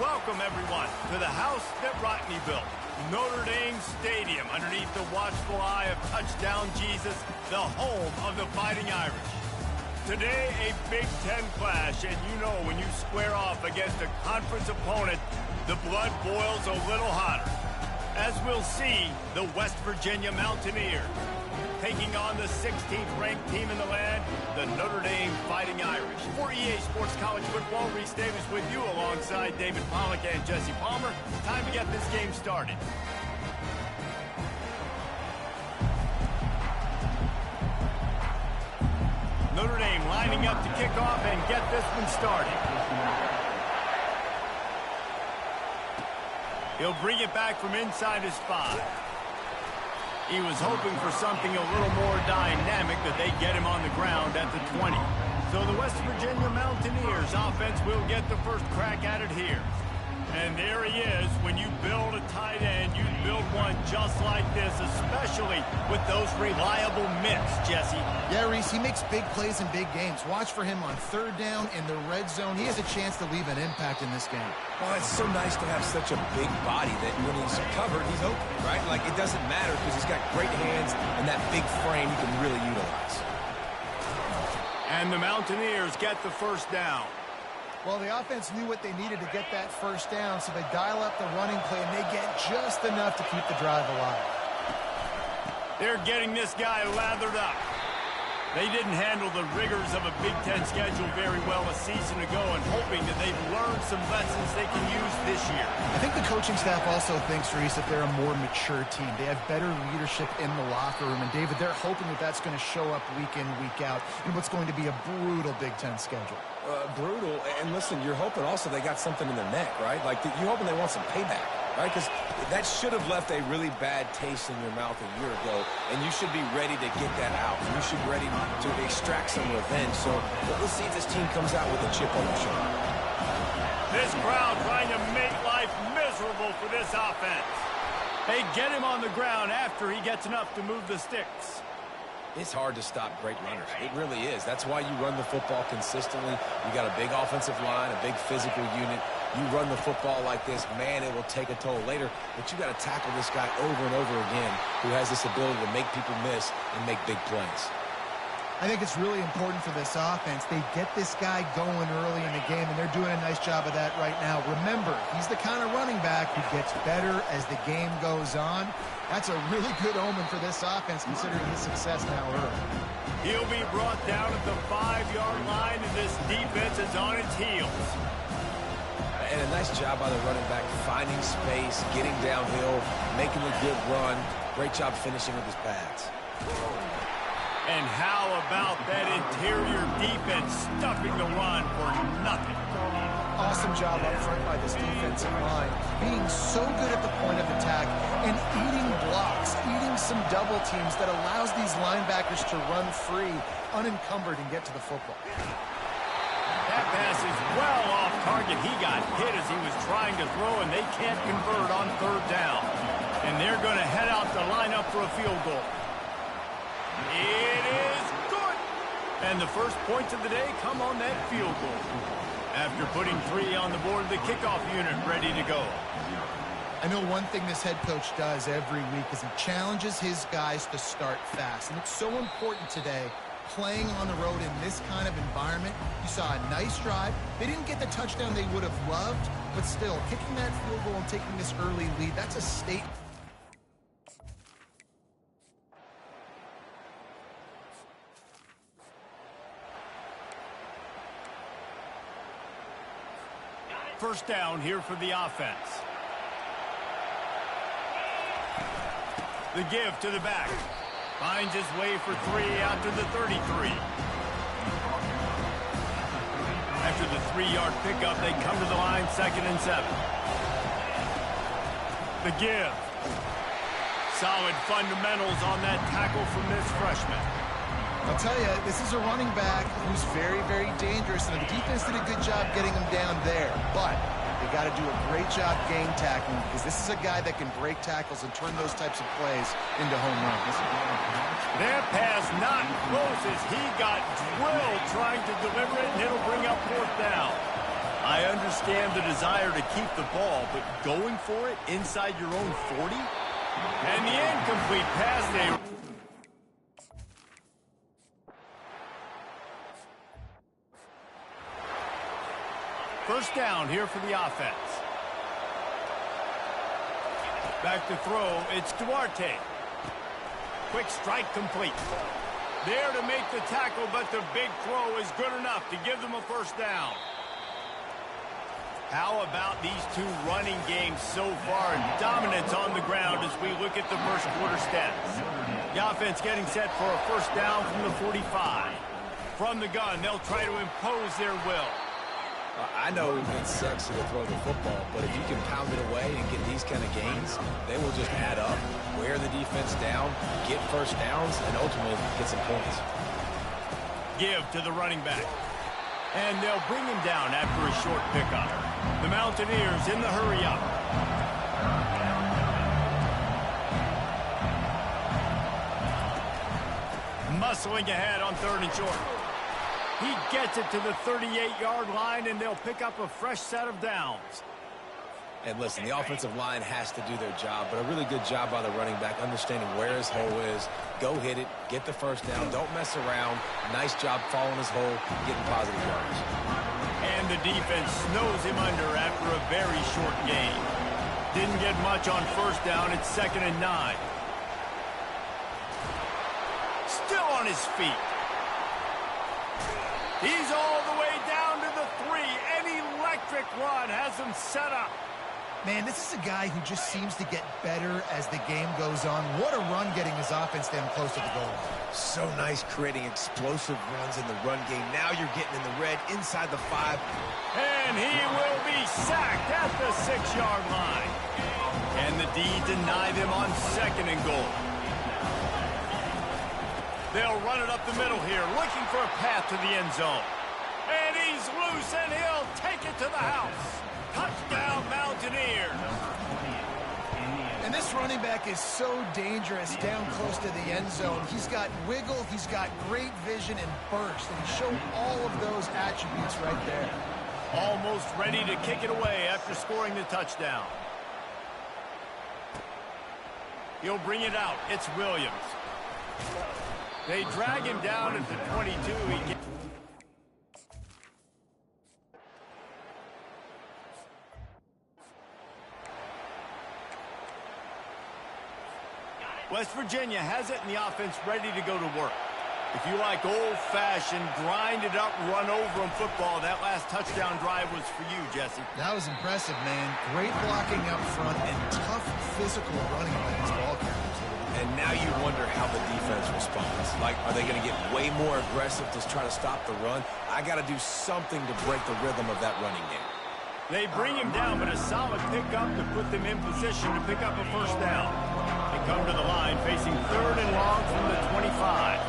Welcome, everyone, to the house that Rodney built, Notre Dame Stadium, underneath the watchful eye of Touchdown Jesus, the home of the Fighting Irish. Today, a Big Ten clash, and you know when you square off against a conference opponent, the blood boils a little hotter. As we'll see, the West Virginia Mountaineers taking on the 16th ranked team in the land, the Notre Dame Fighting Irish. For EA Sports College Football, Reese Davis with you alongside David Pollack and Jesse Palmer. Time to get this game started. Notre Dame lining up to kick off and get this one started. He'll bring it back from inside his 5. He was hoping for something a little more dynamic, that they get him on the ground at the 20. So the West Virginia Mountaineers offense will get the first crack at it here. And there he is. When you build a tight end, you build one just like this, especially with those reliable mitts, Jesse. Yeah, Reese, he makes big plays in big games. Watch for him on third down in the red zone. He has a chance to leave an impact in this game. Well, it's so nice to have such a big body that when he's covered, he's open, right? Like, it doesn't matter because he's got great hands and that big frame he can really utilize. And the Mountaineers get the first down. Well, the offense knew what they needed to get that first down, so they dial up the running play, and they get just enough to keep the drive alive. They're getting this guy lathered up. They didn't handle the rigors of a Big Ten schedule very well a season ago, and hoping that they've learned some lessons they can use this year. I think the coaching staff also thinks, Reese, that they're a more mature team. They have better leadership in the locker room, and David, they're hoping that that's going to show up week in, week out in what's going to be a brutal Big Ten schedule. Brutal, and listen, you're hoping also they got something in their neck, right? Like, you're hoping they want some payback, right? Because that should have left a really bad taste in your mouth a year ago, and you should be ready to get that out. You should be ready to extract some revenge. So let's see if this team comes out with a chip on their shoulder. This crowd trying to make life miserable for this offense. They get him on the ground after he gets enough to move the sticks. It's hard to stop great runners. It really is. That's why you run the football consistently. You got a big offensive line, a big physical unit. You run the football like this, man, it will take a toll later. But you got to tackle this guy over and over again who has this ability to make people miss and make big plays. I think it's really important for this offense. They get this guy going early in the game, and they're doing a nice job of that right now. Remember, he's the kind of running back who gets better as the game goes on. That's a really good omen for this offense, considering his success now early. He'll be brought down at the 5-yard line, and this defense is on its heels. And a nice job by the running back, finding space, getting downhill, making a good run. Great job finishing with his pads. And how about that interior defense stuffing the run for nothing? Awesome job up front by this defensive line, being so good at the point of attack and eating blocks, eating some double teams that allows these linebackers to run free, unencumbered, and get to the football. That pass is well off target. He got hit as he was trying to throw, and they can't convert on third down. And they're going to head out to line up for a field goal. It is good! And the first points of the day come on that field goal. After putting 3 on the board, the kickoff unit ready to go. I know one thing this head coach does every week is he challenges his guys to start fast. And it's so important today, playing on the road in this kind of environment. You saw a nice drive. They didn't get the touchdown they would have loved, but still, kicking that field goal and taking this early lead, that's a statement. First down here for the offense. The give to the back. Finds his way for 3 out to the 33. After the 3-yard pickup, they come to the line, 2nd and 7. The give. Solid fundamentals on that tackle from this freshman. I'll tell you, this is a running back who's very, very dangerous, and the defense did a good job getting him down there. But they got to do a great job game tackling, because this is a guy that can break tackles and turn those types of plays into home runs. That pass not close as he got drilled trying to deliver it, and it'll bring up 4th down. I understand the desire to keep the ball, but going for it inside your own 40? And the incomplete pass they... First down here for the offense. Back to throw, it's Duarte. Quick strike complete. There to make the tackle, but the big throw is good enough to give them a first down. How about these two running games so far? Dominance on the ground as we look at the first quarter stats. The offense getting set for a first down from the 45. From the gun, they'll try to impose their will. I know it's sexy to throw the football, but if you can pound it away and get these kind of gains, they will just add up, wear the defense down, get first downs, and ultimately get some points. Give to the running back. And they'll bring him down after a short pickup. The Mountaineers in the hurry-up. Muscling ahead on 3rd and short. He gets it to the 38-yard line, and they'll pick up a fresh set of downs. And listen, the offensive line has to do their job, but a really good job by the running back, understanding where his hole is. Go hit it, get the first down, don't mess around. Nice job following his hole, getting positive yards. And the defense snows him under after a very short game. Didn't get much on first down. It's 2nd and 9. Still on his feet. He's all the way down to the 3. An electric run has him set up. Man, this is a guy who just seems to get better as the game goes on. What a run getting his offense down close to the goal. So nice creating explosive runs in the run game. Now you're getting in the red inside the 5. And he will be sacked at the 6-yard line. And the D deny them on 2nd and goal. They'll run it up the middle here, looking for a path to the end zone. And he's loose, and he'll take it to the house. Touchdown, Mountaineers. And this running back is so dangerous down close to the end zone. He's got wiggle, he's got great vision and burst, and he showed all of those attributes right there. Almost ready to kick it away after scoring the touchdown. He'll bring it out. It's Williams. They drag him down at the 22. West Virginia has it, and the offense ready to go to work. If you like old-fashioned, grind-it-up, run-over-'em football, that last touchdown drive was for you, Jesse. That was impressive, man. Great blocking up front and tough physical running by these ball carriers. And now you wonder how the defense responds. Like, are they going to get way more aggressive to try to stop the run? I got to do something to break the rhythm of that running game. They bring him down, but a solid pickup to put them in position to pick up a first down. They come to the line facing 3rd and long from the 25.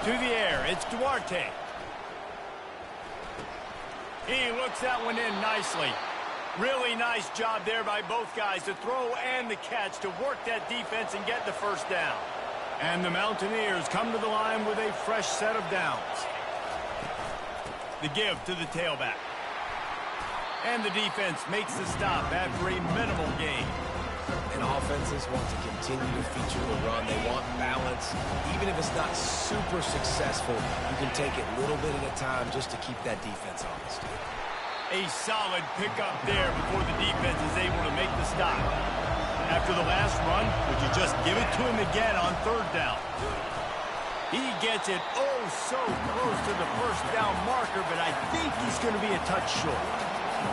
To the air, it's Duarte. He looks that one in nicely. Really nice job there by both guys to throw and the catch to work that defense and get the first down. And the Mountaineers come to the line with a fresh set of downs. The give to the tailback. And the defense makes the stop after a minimal gain. And offenses want to continue to feature the run. They want balance. Even if it's not super successful, you can take it little bit at a time just to keep that defense honest. A solid pickup there before the defense is able to make the stop. After the last run, would you just give it to him again on 3rd down? He gets it oh so close to the first down marker, but I think he's going to be a touch short.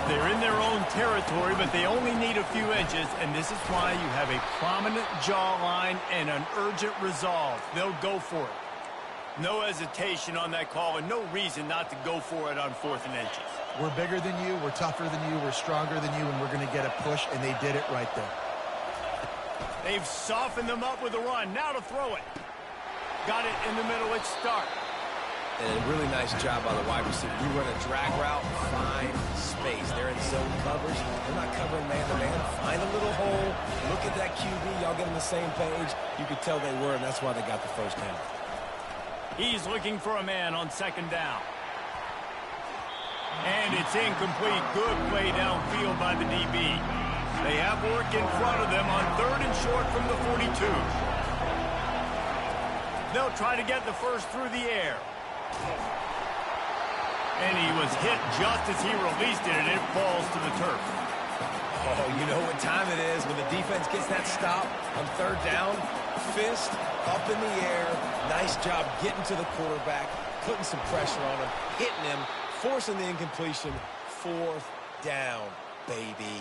They're in their own territory, but they only need a few inches, and this is why you have a prominent jawline and an urgent resolve. They'll go for it. No hesitation on that call, and no reason not to go for it on 4th and inches. We're bigger than you, we're tougher than you, we're stronger than you, and we're going to get a push, and they did it right there. They've softened them up with a run. Now to throw it. Got it in the middle. It's Stark. And a really nice job by the wide receiver. You run a drag route, find space. They're in zone covers. They're not covering man-to-man. Find a little hole. Look at that QB. Y'all get on the same page. You could tell they were, and that's why they got the first down. He's looking for a man on 2nd down. And it's incomplete. Good play downfield by the DB. They have work in front of them on 3rd and short from the 42. They'll try to get the first through the air. And he was hit just as he released it, and it falls to the turf. Oh, you know what time it is when the defense gets that stop on 3rd down. Fist up in the air. Nice job getting to the quarterback, putting some pressure on him, hitting him, forcing the incompletion. 4th down, baby.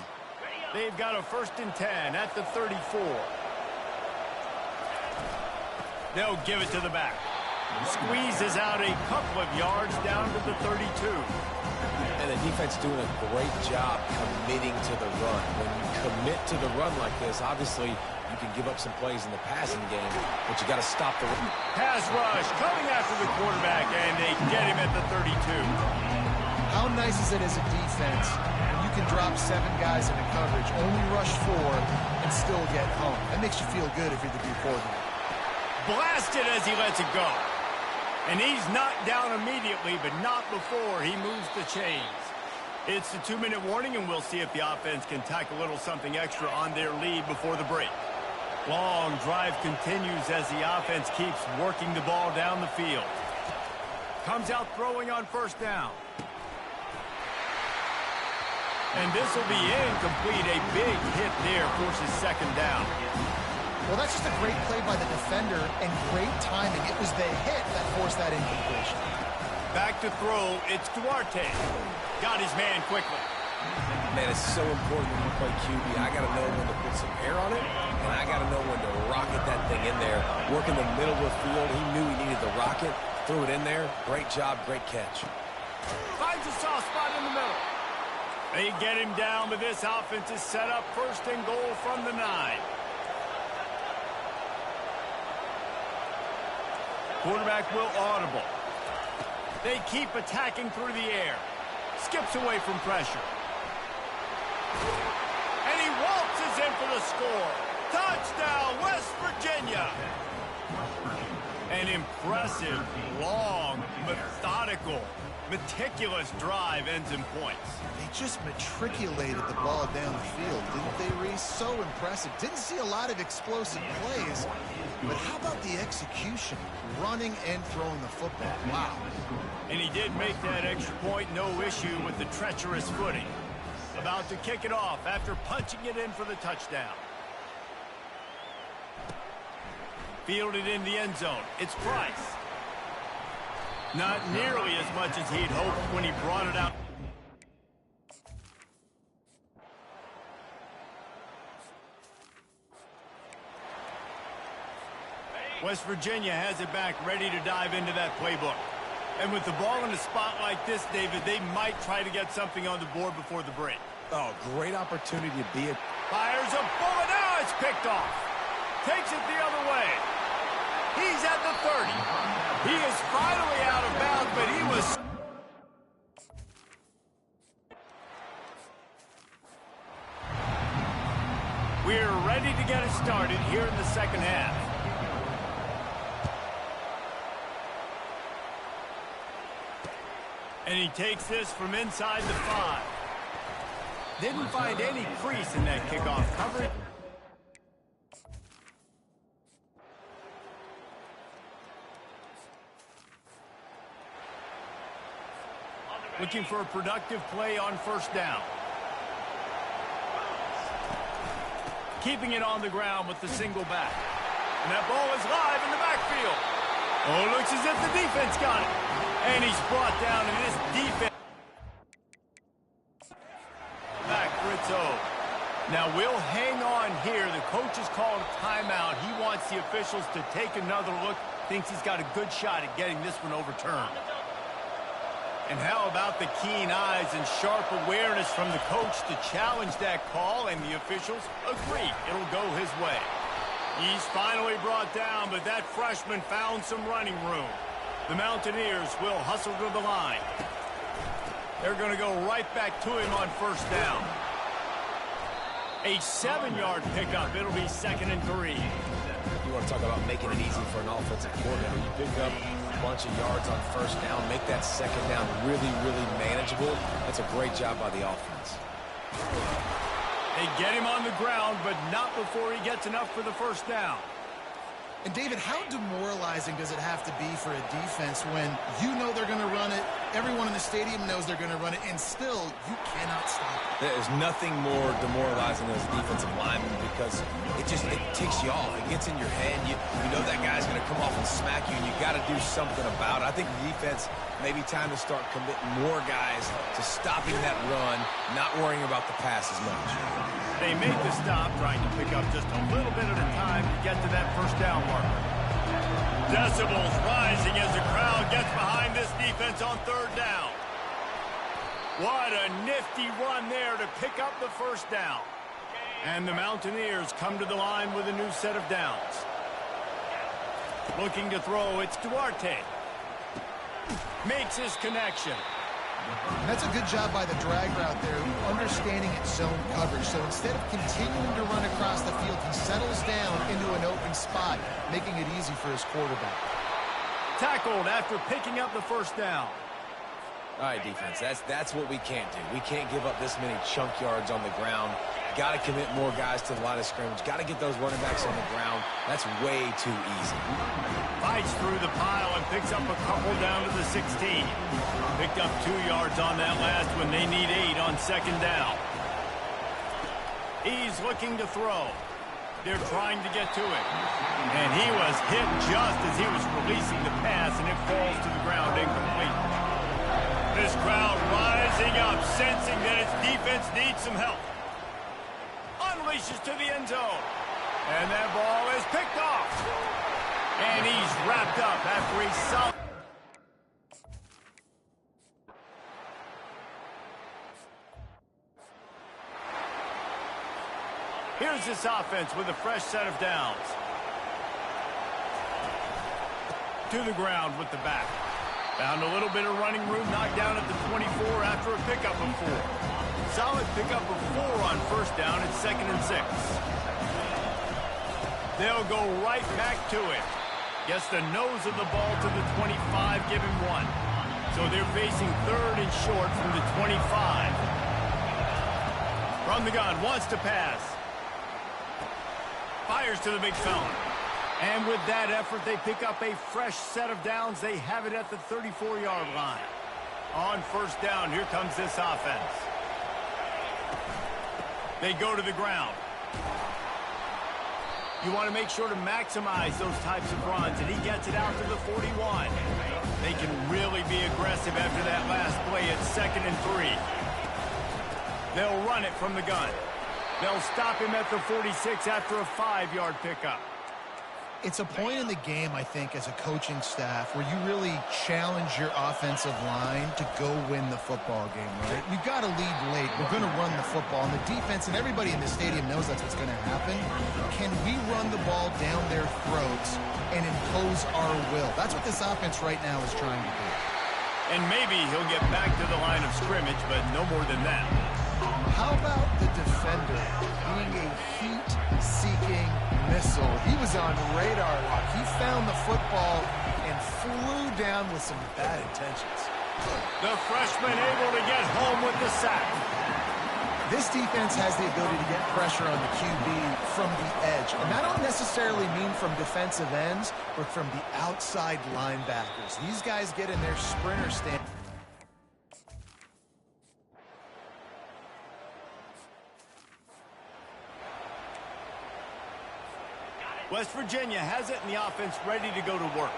They've got a 1st and 10 at the 34. They'll give it to the back. Squeezes out a couple of yards down to the 32. And the defense doing a great job committing to the run. When you commit to the run like this, obviously you can give up some plays in the passing game, but you got to stop the run. Pass rush coming after the quarterback, and they get him at the 32. How nice is it as a defense when you can drop 7 guys into coverage, only rush 4, and still get home? That makes you feel good if you're the D coordinator. Blasted as he lets it go. And he's knocked down immediately, but not before he moves the chains. It's the 2-minute warning, and we'll see if the offense can tack a little something extra on their lead before the break. Long drive continues as the offense keeps working the ball down the field. Comes out throwing on 1st down. And this will be incomplete. A big hit there forces 2nd down. Well, that's just a great play by the defender and great timing. It was the hit that forced that incompletion. Back to throw. It's Duarte. Got his man quickly. Man, it's so important when you play QB. I got to know when to put some air on it, and I got to know when to rocket that thing in there. Work in the middle of the field. He knew he needed the rocket. Threw it in there. Great job, great catch. Finds a soft spot in the middle. They get him down, but this offense is set up 1st and goal from the 9. Quarterback will audible. They keep attacking through the air. Skips away from pressure. And he waltzes in for the score. Touchdown, West Virginia. An impressive, long, methodical, meticulous drive ends in points. They just matriculated the ball down the field, didn't they, Reese? So impressive. Didn't see a lot of explosive plays, but how about the execution? Running and throwing the football. Wow. And he did make that extra point, no issue with the treacherous footing. About to kick it off after punching it in for the touchdown. Fielded in the end zone. It's Price. Not nearly as much as he'd hoped when he brought it out. West Virginia has it back, ready to dive into that playbook. And with the ball in a spot like this, David, they might try to get something on the board before the break. Oh, great opportunity to be it. Fires a bullet. Now it's picked off. Takes it the other way. He's at the 30. He is finally out of bounds, but he was... We're ready to get it started here in the 2nd half. And he takes this from inside the 5. Didn't find any crease in that kickoff coverage. Looking for a productive play on 1st down. Keeping it on the ground with the single back. And that ball is live in the backfield. Oh, looks as if the defense got it. And he's brought down in this defense. Back, Rizzo. Now we'll hang on here. The coach has called a timeout. He wants the officials to take another look. Thinks he's got a good shot at getting this one overturned. And how about the keen eyes and sharp awareness from the coach to challenge that call, and the officials agree it'll go his way. He's finally brought down, but that freshman found some running room. The Mountaineers will hustle to the line. They're going to go right back to him on 1st down. A 7-yard pickup. It'll be 2nd and 3. You want to talk about making it easy for an offensive coordinator. You pick up bunch of yards on first down, make that second down really, really manageable. That's a great job by the offense. They get him on the ground, but not before he gets enough for the first down. And, David, how demoralizing does it have to be for a defense when you know they're going to run it, everyone in the stadium knows they're going to run it, and still you cannot stop it? There's nothing more demoralizing as a defensive lineman because it ticks you off. It gets in your head. You know that guy's going to come off and smack you, and you got to do something about it. I think the defense maybe time to start committing more guys to stopping that run, not worrying about the pass as much. They make the stop, trying to pick up just a little bit at a time to get to that first down marker. Decibels rising as the crowd gets behind this defense on third down. What a nifty run there to pick up the first down. And the Mountaineers come to the line with a new set of downs. Looking to throw, it's Duarte. Makes his connection. And that's a good job by the drag route there, understanding its zone coverage. So instead of continuing to run across the field, he settles down into an open spot, making it easy for his quarterback. Tackled after picking up the first down. All right, defense, that's what we can't do. We can't give up this many chunk yards on the ground. Got to commit more guys to the line of scrimmage. Got to get those running backs on the ground. That's way too easy. Fights through the pile and picks up a couple down to the 16. Picked up 2 yards on that last when they need 8 on second down. He's looking to throw. They're trying to get to it. And he was hit just as he was releasing the pass, and it falls to the ground incomplete. This crowd rising up, sensing that its defense needs some help. Unleashes to the end zone. And that ball is picked off. And he's wrapped up after a solid... Here's this offense with a fresh set of downs. To the ground with the back. Found a little bit of running room, knocked down at the 24 after a pickup of 4. Solid pickup of 4 on first down at 2nd and 6. They'll go right back to it. Gets the nose of the ball to the 25, give him 1. So they're facing 3rd and short from the 25. From the gun, wants to pass. Fires to the big fella. And with that effort, they pick up a fresh set of downs. They have it at the 34-yard line. On first down, here comes this offense. They go to the ground. You want to make sure to maximize those types of runs, and he gets it out to the 41. They can really be aggressive after that last play at 2nd and 3. They'll run it from the gun. They'll stop him at the 46 after a 5-yard pickup. It's a point in the game, I think, as a coaching staff where you really challenge your offensive line to go win the football game, right? We've got to lead late. We're going to run the football. And the defense and everybody in the stadium knows that's what's going to happen. Can we run the ball down their throats and impose our will? That's what this offense right now is trying to do. And maybe he'll get back to the line of scrimmage, but no more than that. How about the defender being a heat-seeking missile? He was on radar lock. He found the football and flew down with some bad intentions. The freshman able to get home with the sack. This defense has the ability to get pressure on the QB from the edge. And that don't necessarily mean from defensive ends, but from the outside linebackers. These guys get in their sprinter stand. West Virginia has it, and the offense ready to go to work.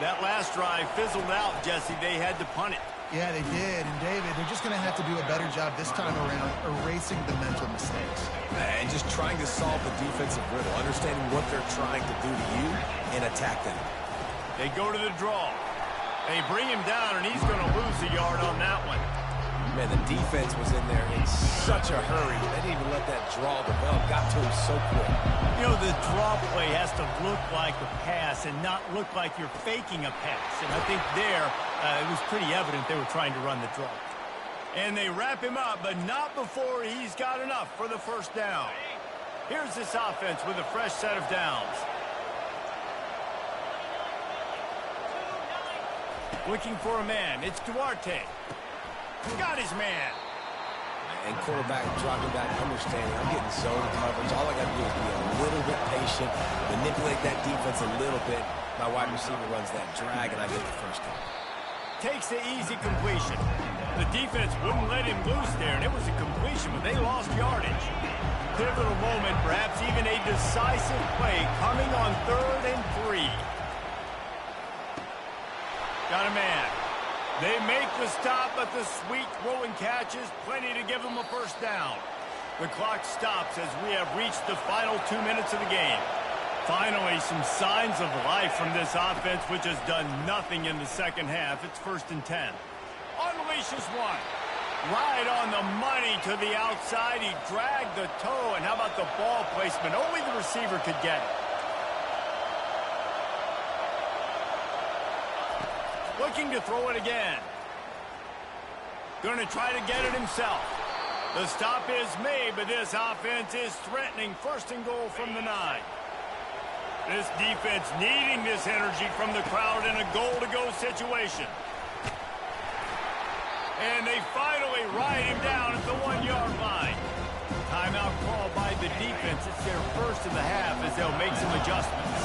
That last drive fizzled out, Jesse. They had to punt it. Yeah, they did. And, David, they're just going to have to do a better job this time around erasing the mental mistakes. And just trying to solve the defensive riddle, understanding what they're trying to do to you and attack them. They go to the draw. They bring him down, and he's going to lose a yard on that one. Man, the defense was in there in such a hurry. They didn't even let that draw develop. Got to him so quick. You know, the draw play has to look like a pass and not look like you're faking a pass. And I think there, it was pretty evident they were trying to run the draw. And they wrap him up, but not before he's got enough for the first down. Here's this offense with a fresh set of downs. Looking for a man. It's Duarte. Got his man. And quarterback dropping back, understanding I'm getting zone coverage. All I got to do is be a little bit patient, manipulate that defense a little bit. My wide receiver runs that drag, and I get the first down. Takes the easy completion. The defense wouldn't let him loose there, and it was a completion, but they lost yardage. Pivotal moment, perhaps even a decisive play coming on 3rd and 3. Got a man. They make the stop, but the sweet throw and catch is plenty to give them a first down. The clock stops as we have reached the final 2 minutes of the game. Finally, some signs of life from this offense, which has done nothing in the second half. It's 1st and 10. Unleashes one. Right on the money to the outside. He dragged the toe, and how about the ball placement? Only the receiver could get it. Looking to throw it again. Going to try to get it himself. The stop is made, but this offense is threatening 1st and goal from the 9. This defense needing this energy from the crowd in a goal-to-go situation. And they finally ride him down at the 1-yard line. Timeout called by the defense. It's their first of the half as they'll make some adjustments.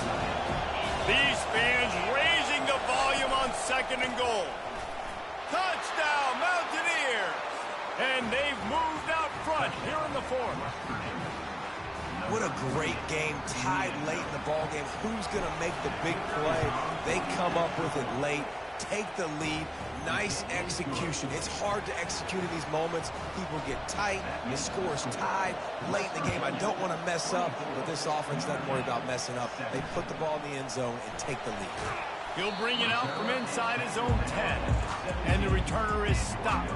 These fans raising the volume on 2nd and goal. Touchdown, Mountaineers! And they've moved out front here in the 4th. What a great game, tied late in the ball game. Who's going to make the big play? They come up with it late, take the lead. Nice execution. It's hard to execute in these moments. People get tight. The score's tied late in the game. I don't want to mess up, but this offense doesn't worry about messing up. They put the ball in the end zone and take the lead. He'll bring it out from inside his own 10. And the returner is stopped.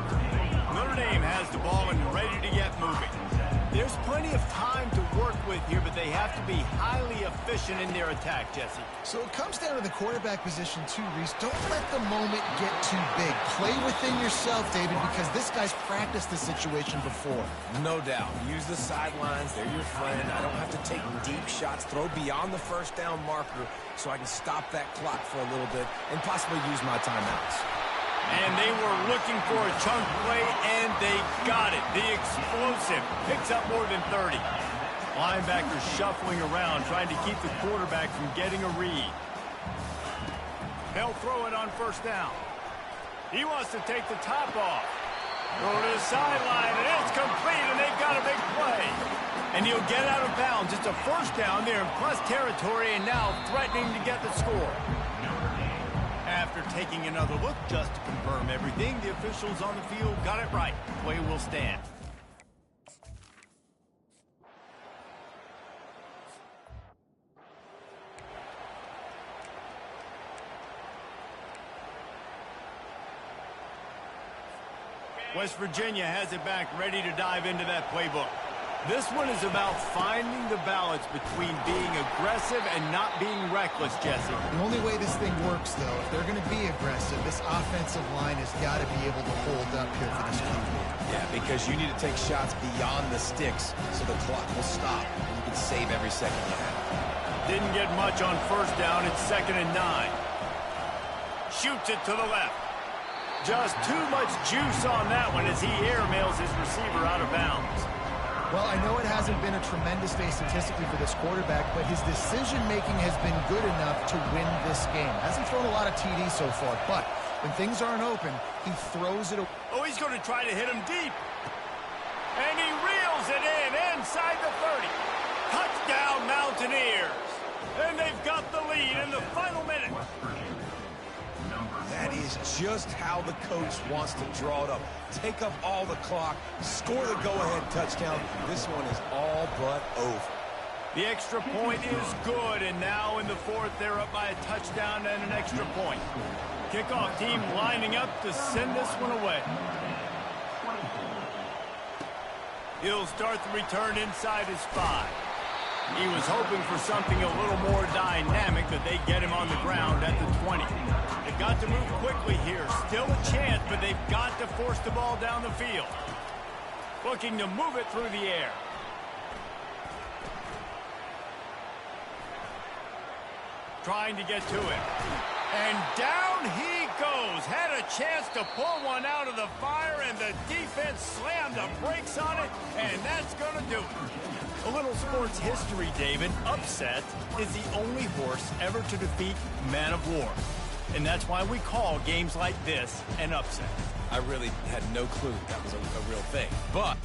Notre Dame has the ball and ready to get moving. There's plenty of time to work with here, but they have to be highly efficient in their attack, Jesse. So it comes down to the quarterback position too, Reese. Don't let the moment get too big. Play within yourself, David, because this guy's practiced this situation before. No doubt. Use the sidelines. They're your friend. I don't have to take deep shots. Throw beyond the first down marker so I can stop that clock for a little bit and possibly use my timeouts. And they were looking for a chunk play, and they got it. The explosive picks up more than 30. Linebackers shuffling around, trying to keep the quarterback from getting a read. They'll throw it on 1st down. He wants to take the top off. Throw to the sideline, and it's complete, and they've got a big play. And he'll get out of bounds. It's a 1st down there in plus territory, and now threatening to get the score. After taking another look just to confirm everything, the officials on the field got it right. Play will stand. West Virginia has it back, ready to dive into that playbook. This one is about finding the balance between being aggressive and not being reckless, Jesse. The only way this thing works, though, if they're going to be aggressive, this offensive line has got to be able to hold up here for this QB. Yeah, because you need to take shots beyond the sticks so the clock will stop and you can save every second you have. Didn't get much on 1st down. It's 2nd and 9. Shoots it to the left. Just too much juice on that one as he airmails his receiver out of bounds. Well, I know it hasn't been a tremendous day statistically for this quarterback, but his decision-making has been good enough to win this game. Hasn't thrown a lot of TDs so far, but when things aren't open, he throws it away. Oh, he's going to try to hit him deep. And he reels it in inside the 30. Touchdown, Mountaineers. And they've got the lead in the final minute. That is just how the coach wants to draw it up. Take up all the clock, score the go-ahead touchdown. This one is all but over. The extra point is good, and now in the 4th, they're up by a touchdown and an extra point. Kickoff team lining up to send this one away. He'll start the return inside his 5. He was hoping for something a little more dynamic, but they get him on the ground at the 20. They've got to move quickly here. Still a chance, but they've got to force the ball down the field. Looking to move it through the air. Trying to get to it. And down he goes. Broncos had a chance to pull one out of the fire, and the defense slammed the brakes on it, and that's going to do it. A little sports history, David. Upset is the only horse ever to defeat Man of War. And that's why we call games like this an upset. I really had no clue that was a real thing. But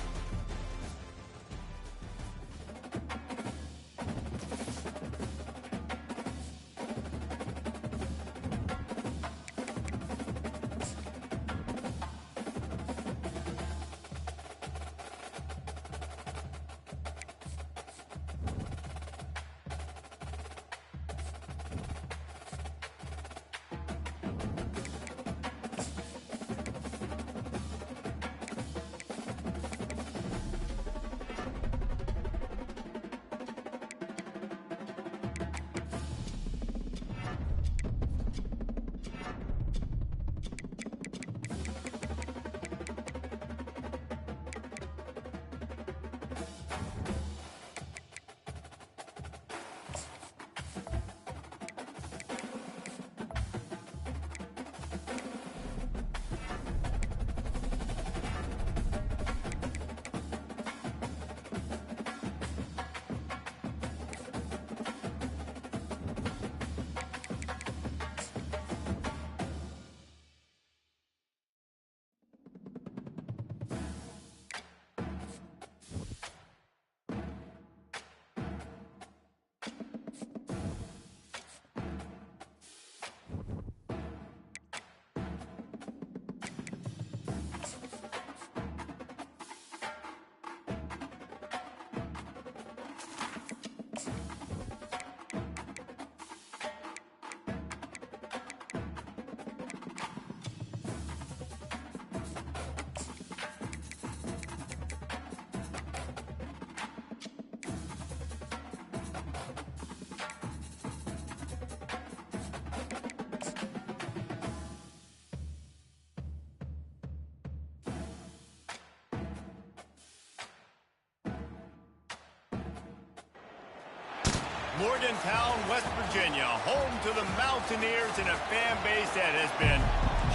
Morgantown, West Virginia, home to the Mountaineers and a fan base that has been,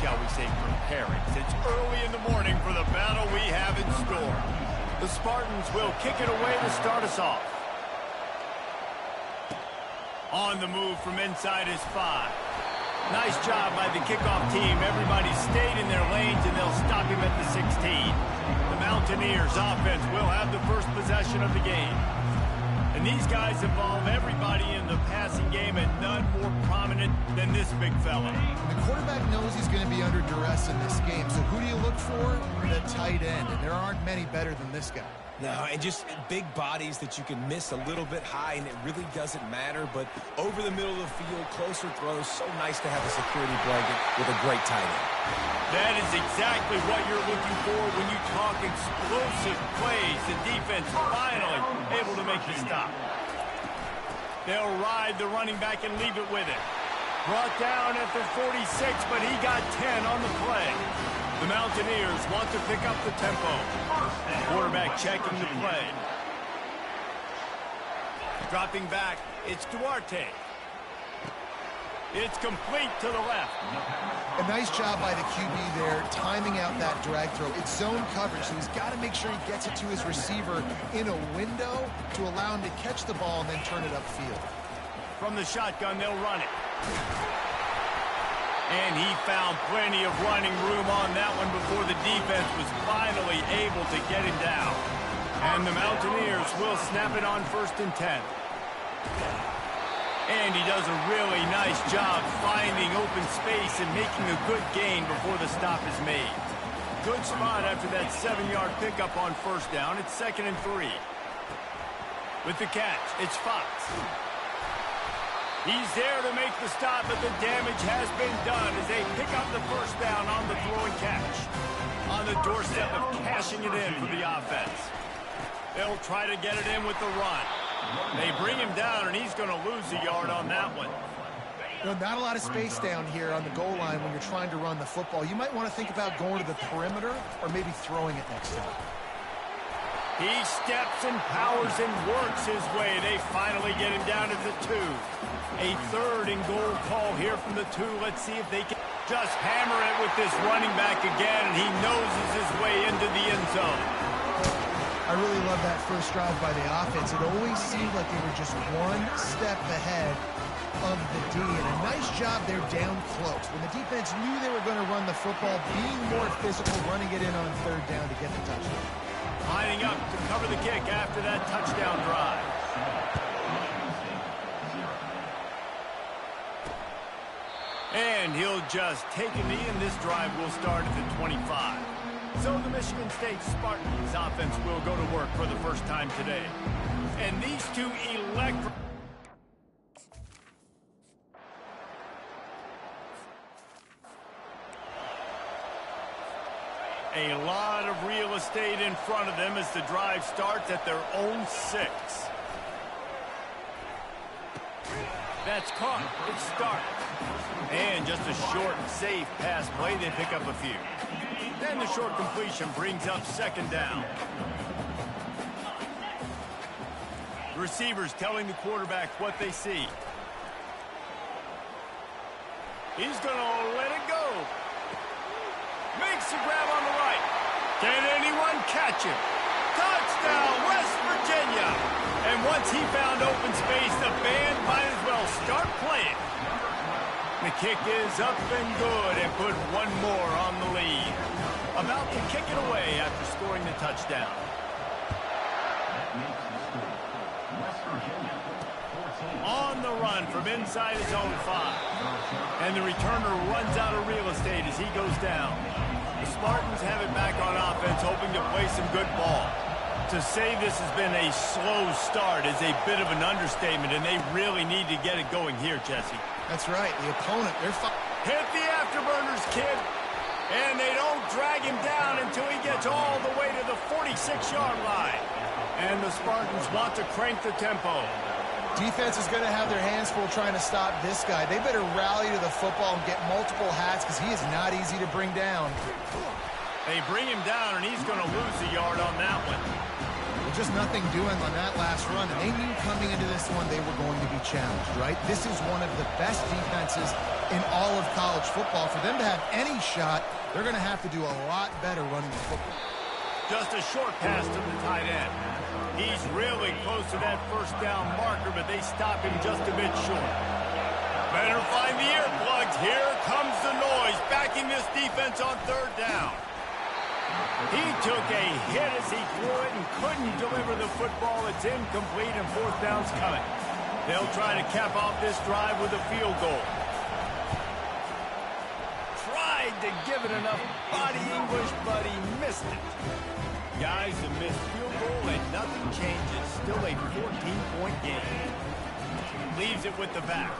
shall we say, preparing since early in the morning for the battle we have in store. The Spartans will kick it away to start us off. On the move from inside is 5. Nice job by the kickoff team. Everybody stayed in their lanes, and they'll stop him at the 16. The Mountaineers offense will have the first possession of the game. And these guys involve everybody in the passing game, and none more prominent than this big fella. The quarterback knows he's going to be under duress in this game, so who do you look for? The tight end, and there aren't many better than this guy. no, and just big bodies that you can miss a little bit high, and it really doesn't matter. But over the middle of the field, closer throws, so nice to have a security blanket with a great tight end. That is exactly what you're looking for when you talk explosive plays. The defense finally able to make the stop. They'll ride the running back and leave it with it. Brought down at the 46, but he got 10 on the play. The Mountaineers want to pick up the tempo. Quarterback checking the play. Dropping back, it's Duarte. It's complete to the left. A nice job by the QB there, timing out that drag throw. It's zone coverage, so he's got to make sure he gets it to his receiver in a window to allow him to catch the ball and then turn it upfield. From the shotgun, they'll run it. And he found plenty of running room on that one before the defense was finally able to get him down. And the Mountaineers will snap it on 1st and 10. And he does a really nice job finding open space and making a good gain before the stop is made. Good spot after that 7-yard pickup on 1st down. It's 2nd and 3. With the catch, it's Fox. He's there to make the stop, but the damage has been done as they pick up the 1st down on the throw and catch. On the doorstep of cashing it in for the offense. They'll try to get it in with the run. They bring him down, and he's going to lose a yard on that one. You know, not a lot of space down here on the goal line when you're trying to run the football. You might want to think about going to the perimeter or maybe throwing it next time. He steps and powers and works his way. They finally get him down to the 2. A 3rd and goal call here from the 2. Let's see if they can... Just hammer it with this running back again, and he noses his way into the end zone. I really love that first drive by the offense. It always seemed like they were just one step ahead of the D, and a nice job there down close. When the defense knew they were going to run the football, being more physical, running it in on third down to get the touchdown. Lining up to cover the kick after that touchdown drive. And he'll just take a knee, and this drive will start at the 25. So the Michigan State Spartans offense will go to work for the first time today. And these two electric... A lot of real estate in front of them as the drive starts at their own 6. That's caught. It starts. And just a short, safe pass play. They pick up a few. Then the short completion brings up second down. The receivers telling the quarterback what they see. He's going to let it go. Makes the grab on the right. Can anyone catch him? Touchdown, West Virginia. And once he found open space, the band might as well start playing. The kick is up and good and put one more on the lead. About to kick it away after scoring the touchdown. On the run from inside his own 5. And the returner runs out of real estate as he goes down. The Spartans have it back on offense, hoping to play some good ball. To say this has been a slow start is a bit of an understatement, and they really need to get it going here, Jesse. That's right. The opponent, they're hit the afterburners, kid. And they don't drag him down until he gets all the way to the 46-yard line. And the Spartans want to crank the tempo. Defense is going to have their hands full trying to stop this guy. They better rally to the football and get multiple hats because he is not easy to bring down. They bring him down, and he's going to lose a yard on that one. Well, just nothing doing on that last run, and they knew coming into this one they were going to be challenged, right? This is one of the best defenses in all of college football. For them to have any shot, they're going to have to do a lot better running the football. Just a short pass to the tight end. He's really close to that first down marker, but they stop him just a bit short. Better find the earplugs. Here comes the noise, backing this defense on third down. He took a hit as he threw it and couldn't deliver the football. It's incomplete, and fourth down's coming. They'll try to cap off this drive with a field goal. Tried to give it enough body English, but he missed it. Guys, a missed field goal and nothing changes. Still a 14-point game. Leaves it with the back.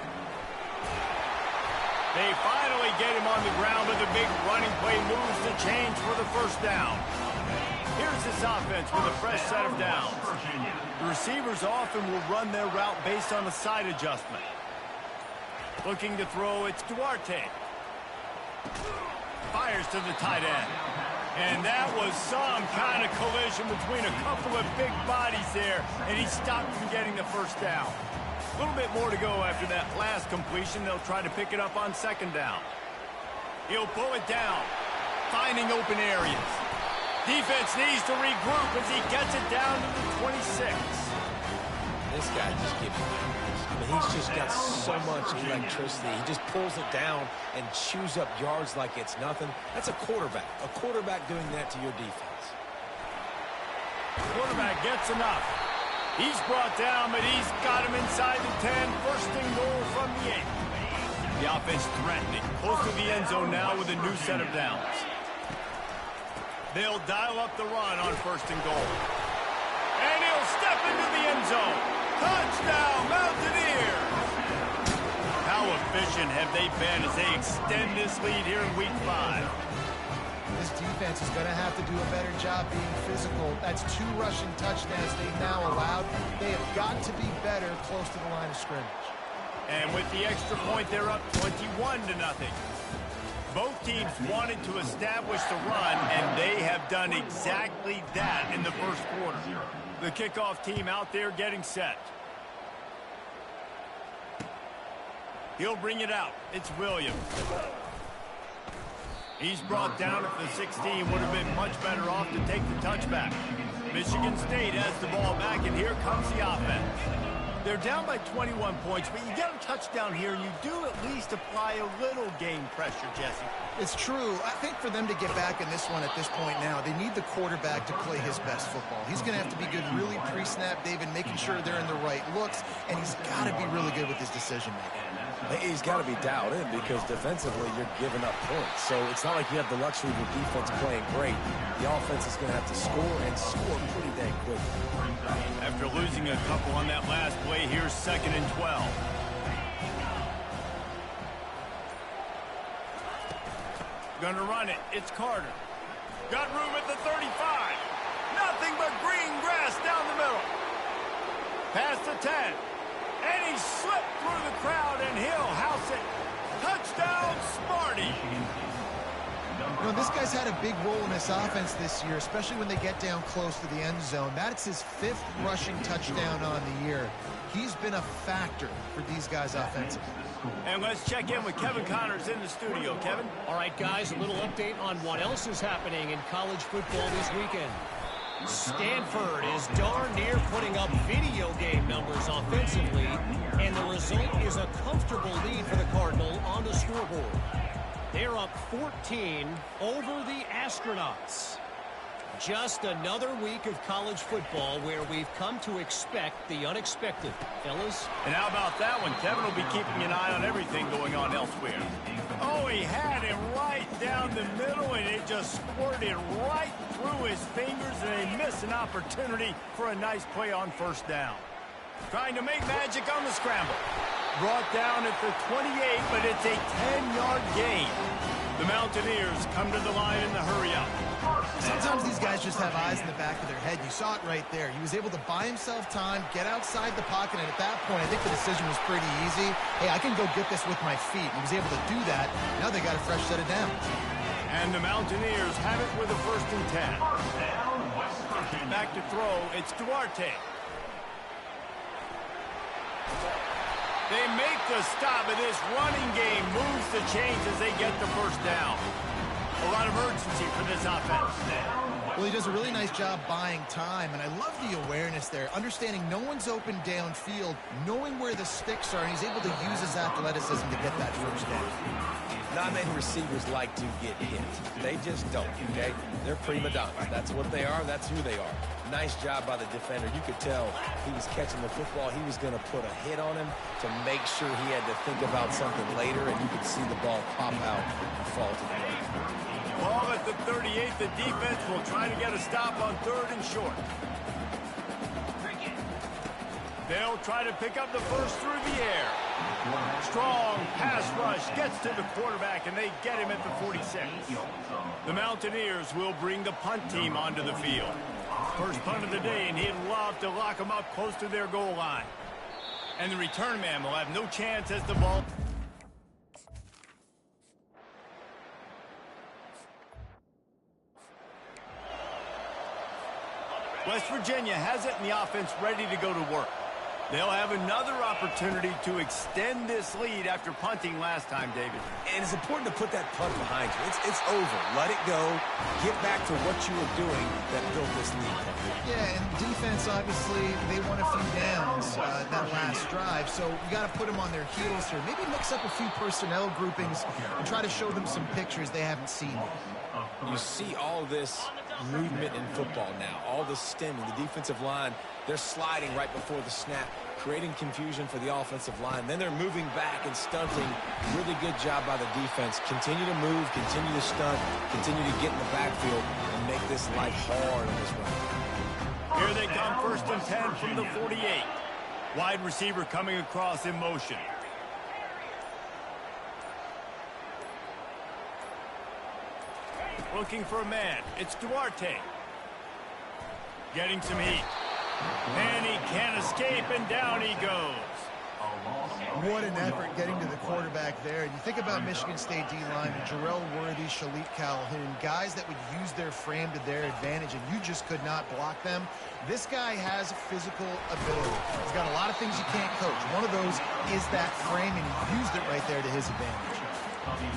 They finally get him on the ground with a big running play. Moves the chains for the first down. Here's this offense with a fresh set of downs. The receivers often will run their route based on a side adjustment. Looking to throw, it's Duarte. Fires to the tight end. And that was some kind of collision between a couple of big bodies there, and he stopped from getting the first down. A little bit more to go after that last completion. They'll try to pick it up on second down. He'll pull it down, finding open areas. Defense needs to regroup as he gets it down to the 26. This guy just gives you, I mean, he's just got so much electricity. He just pulls it down and chews up yards like it's nothing. That's a quarterback. A quarterback doing that to your defense. Quarterback gets enough. He's brought down, but he's got him inside the 10. First and goal from the 8. The offense threatening. Close to the end zone now with a new set of downs. They'll dial up the run on first and goal. And he'll step into the end zone. Touchdown, Mountaineers! How efficient have they been as they extend this lead here in Week 5? This defense is going to have to do a better job being physical. That's 2 rushing touchdowns they've now allowed. They have got to be better close to the line of scrimmage. And with the extra point, they're up 21-0. Both teams wanted to establish the run, and they have done exactly that in the first quarter. The kickoff team out there getting set. He'll bring it out. It's Williams. He's brought down at the 16. Would have been much better off to take the touchback. Michigan State has the ball back, and here comes the offense. They're down by 21 points, but you get a touchdown here, and you do at least apply a little game pressure, Jesse. It's true. I think for them to get back in this one at this point now, they need the quarterback to play his best football. He's going to have to be good really pre-snap, David, making sure they're in the right looks, and he's got to be really good with his decision-making. He's got to be dialed in because defensively you're giving up points. So it's not like you have the luxury of your defense playing great. The offense is going to have to score and score pretty dang quick. After losing a couple on that last play, here's 2nd and 12. Gonna run it. It's Carter. Got room at the 35. Nothing but green grass down the middle. Past the 10. And he slipped through the crowd, and he'll house it. Touchdown, Smarty. You know, this guy's had a big role in this offense this year, especially when they get down close to the end zone. That's his 5th rushing touchdown on the year. He's been a factor for these guys offensively. And let's check in with Kevin Connors in the studio. Kevin? All right, guys, a little update on what else is happening in college football this weekend. Stanford is darn near putting up video game numbers offensively, and the result is a comfortable lead for the Cardinal on the scoreboard. They're up 14 over the Astronauts. Just another week of college football where we've come to expect the unexpected. Fellas? And how about that one? Kevin will be keeping an eye on everything going on elsewhere. Oh, he had him right down the middle, and it just squirted right through his fingers, and they missed an opportunity for a nice play on 1st down. Trying to make magic on the scramble. Brought down at the 28, but it's a 10-yard gain. The Mountaineers come to the line in the hurry-up. Sometimes these guys just have eyes in the back of their head. You saw it right there. He was able to buy himself time, get outside the pocket, and at that point, I think the decision was pretty easy. Hey, I can go get this with my feet. He was able to do that. Now they got a fresh set of downs. And the Mountaineers have it with a 1st and 10. Back to throw, it's Duarte. They make the stop, and this running game moves the chains as they get the 1st down. A lot of urgency for this offense. Well, he does a really nice job buying time, and I love the awareness there. Understanding no one's open downfield, knowing where the sticks are, and he's able to use his athleticism to get that 1st down. Not many receivers like to get hit. They just don't, okay? They're prima donnas. That's what they are. That's who they are. Nice job by the defender. You could tell he was catching the football. He was going to put a hit on him to make sure he had to think about something later, and you could see the ball pop out and fall to the ground. Ball at the 38. The defense will try to get a stop on 3rd and short. They'll try to pick up the 1st through the air. Strong pass rush gets to the quarterback, and they get him at the 46. The Mountaineers will bring the punt team onto the field. First punt of the day, and he'd love to lock them up close to their goal line. And the return man will have no chance as the ball... West Virginia has it, and the offense ready to go to work. They'll have another opportunity to extend this lead after punting last time, David. And it's important to put that punt behind you. It's over. Let it go. Get back to what you were doing that built this lead. Yeah, and defense, obviously, they won a few downs that last drive, so you got to put them on their heels here. Maybe mix up a few personnel groupings and try to show them some pictures they haven't seen. You see all this movement in football now, all the stemming, the defensive line, they're sliding right before the snap, creating confusion for the offensive line. Then they're moving back and stunting. Really good job by the defense. Continue to move, continue to stunt, continue to get in the backfield and make this life hard on this run. Here they come, 1st and 10 from the 48. Wide receiver coming across in motion. Looking for a man. It's Duarte. Getting some heat. And he can't escape, and down he goes. What an effort getting to the quarterback there. And you think about Michigan State D-line, Jarrell Worthy, Shalik Calhoun, guys that would use their frame to their advantage, and you just could not block them. This guy has physical ability. He's got a lot of things you can't coach. One of those is that frame, and he used it right there to his advantage.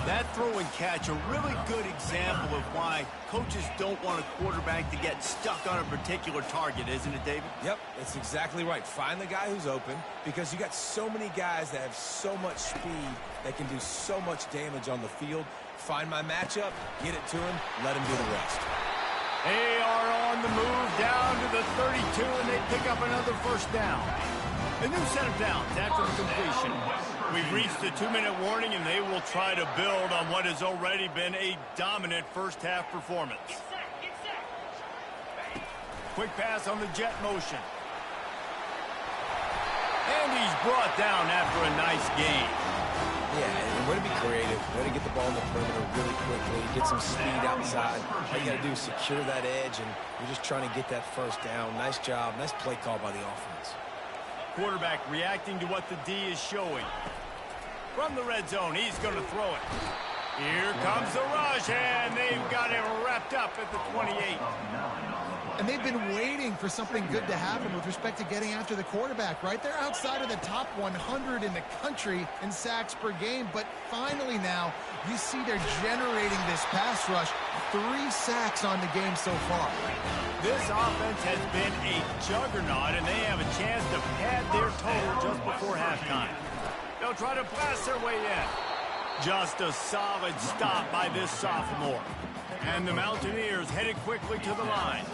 That throw and catch, a really good example of why coaches don't want a quarterback to get stuck on a particular target, isn't it, David? Yep, that's exactly right. Find the guy who's open, because you got so many guys that have so much speed that can do so much damage on the field. Find my matchup, get it to him, let him do the rest. They are on the move down to the 32, and they pick up another first down. A new set of downs after the completion. We've reached the 2-minute warning, and they will try to build on what has already been a dominant first-half performance. Quick pass on the jet motion. And he's brought down after a nice gain. Yeah, and way to be creative, way to get the ball in the perimeter really quickly, get some speed outside. All you got to do is secure that edge, and you're just trying to get that first down. Nice job, nice play call by the offense. Quarterback reacting to what the D is showing. From the red zone, he's going to throw it. Here comes the rush, and they've got him wrapped up at the 28. And they've been waiting for something good to happen with respect to getting after the quarterback, right? They're outside of the top 100 in the country in sacks per game, but finally now you see they're generating this pass rush. 3 sacks on the game so far. This offense has been a juggernaut, and they have a chance to pad their total just before halftime. They'll try to blast their way in. Just a solid stop by this sophomore. And the Mountaineers headed quickly to the line.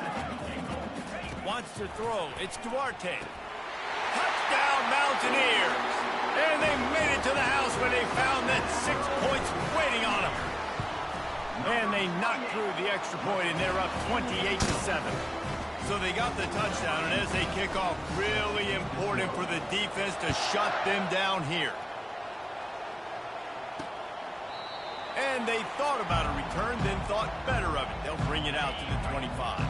Wants to throw. It's Duarte. Touchdown, Mountaineers. And they made it to the house when they found that 6 points waiting on them. And they knocked through the extra point, and they're up 28-7. So they got the touchdown, and as they kick off, really important for the defense to shut them down here. And they thought about a return, then thought better of it. They'll bring it out to the 25.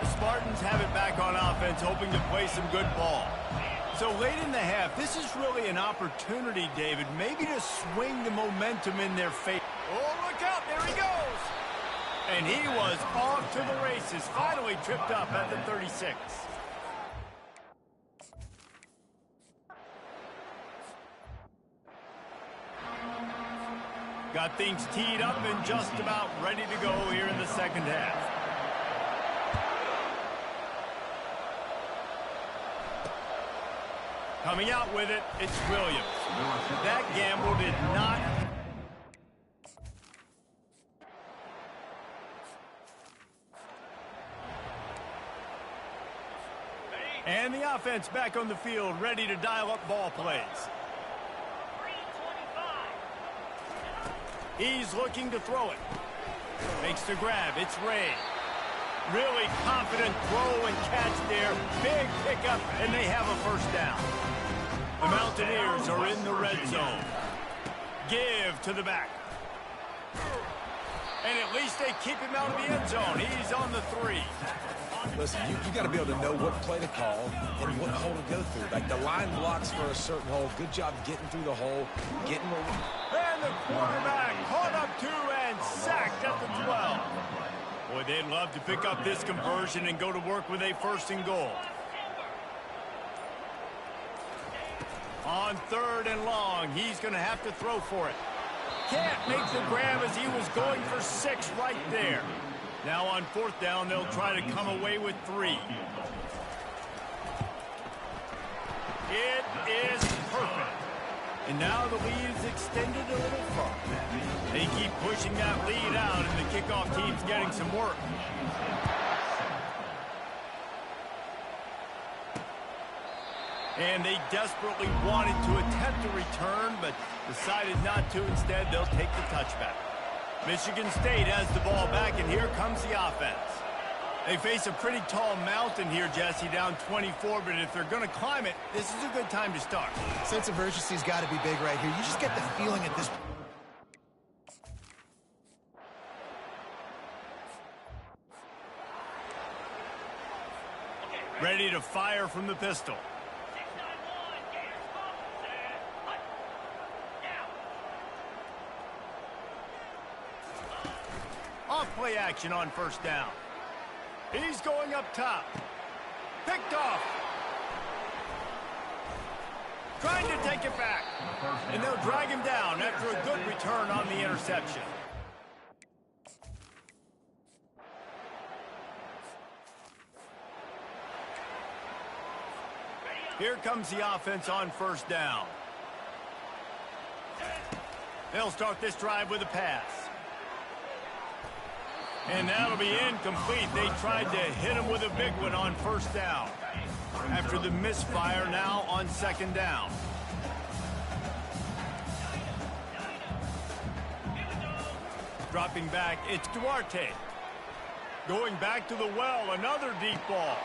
The Spartans have it back on offense, hoping to play some good ball. So late in the half, this is really an opportunity, David, maybe to swing the momentum in their favor. Oh, look out, there he goes. And he was off to the races, finally tripped up at the 36. Got things teed up and just about ready to go here in the second half. Coming out with it, it's Williams. That gamble did not... And the offense back on the field, ready to dial up ball plays. He's looking to throw it. Makes the grab. It's Ray. Really confident throw and catch there. Big pickup, and they have a first down. The Mountaineers are in the red zone. Give to the back. And at least they keep him out of the end zone. He's on the 3. Listen, you got to be able to know what play to call and what hole to go through. Like the line blocks for a certain hole. Good job getting through the hole, getting where... And the quarterback caught up 2 and sacked at the 12. Boy, they'd love to pick up this conversion and go to work with a 1st and goal. On 3rd and long, he's going to have to throw for it. Can't make the grab as he was going for 6 right there. Now on 4th down, they'll try to come away with 3. It is perfect. And now the lead is extended a little further. They keep pushing that lead out, and the kickoff team's getting some work. And they desperately wanted to attempt a return, but decided not to. Instead, they'll take the touchback. Michigan State has the ball back, and here comes the offense. They face a pretty tall mountain here, Jesse, down 24, but if they're going to climb it, this is a good time to start. Sense of urgency's got to be big right here. You just get the feeling at this point. Ready to fire from the pistol. Off play action on 1st down. He's going up top. Picked off. Trying to take it back. And they'll drag him down after a good return on the interception. Here comes the offense on first down. They'll start this drive with a pass. And that'll be incomplete. They tried to hit him with a big one on first down. After the misfire, now on second down. Dropping back, it's Duarte. Going back to the well, another deep ball.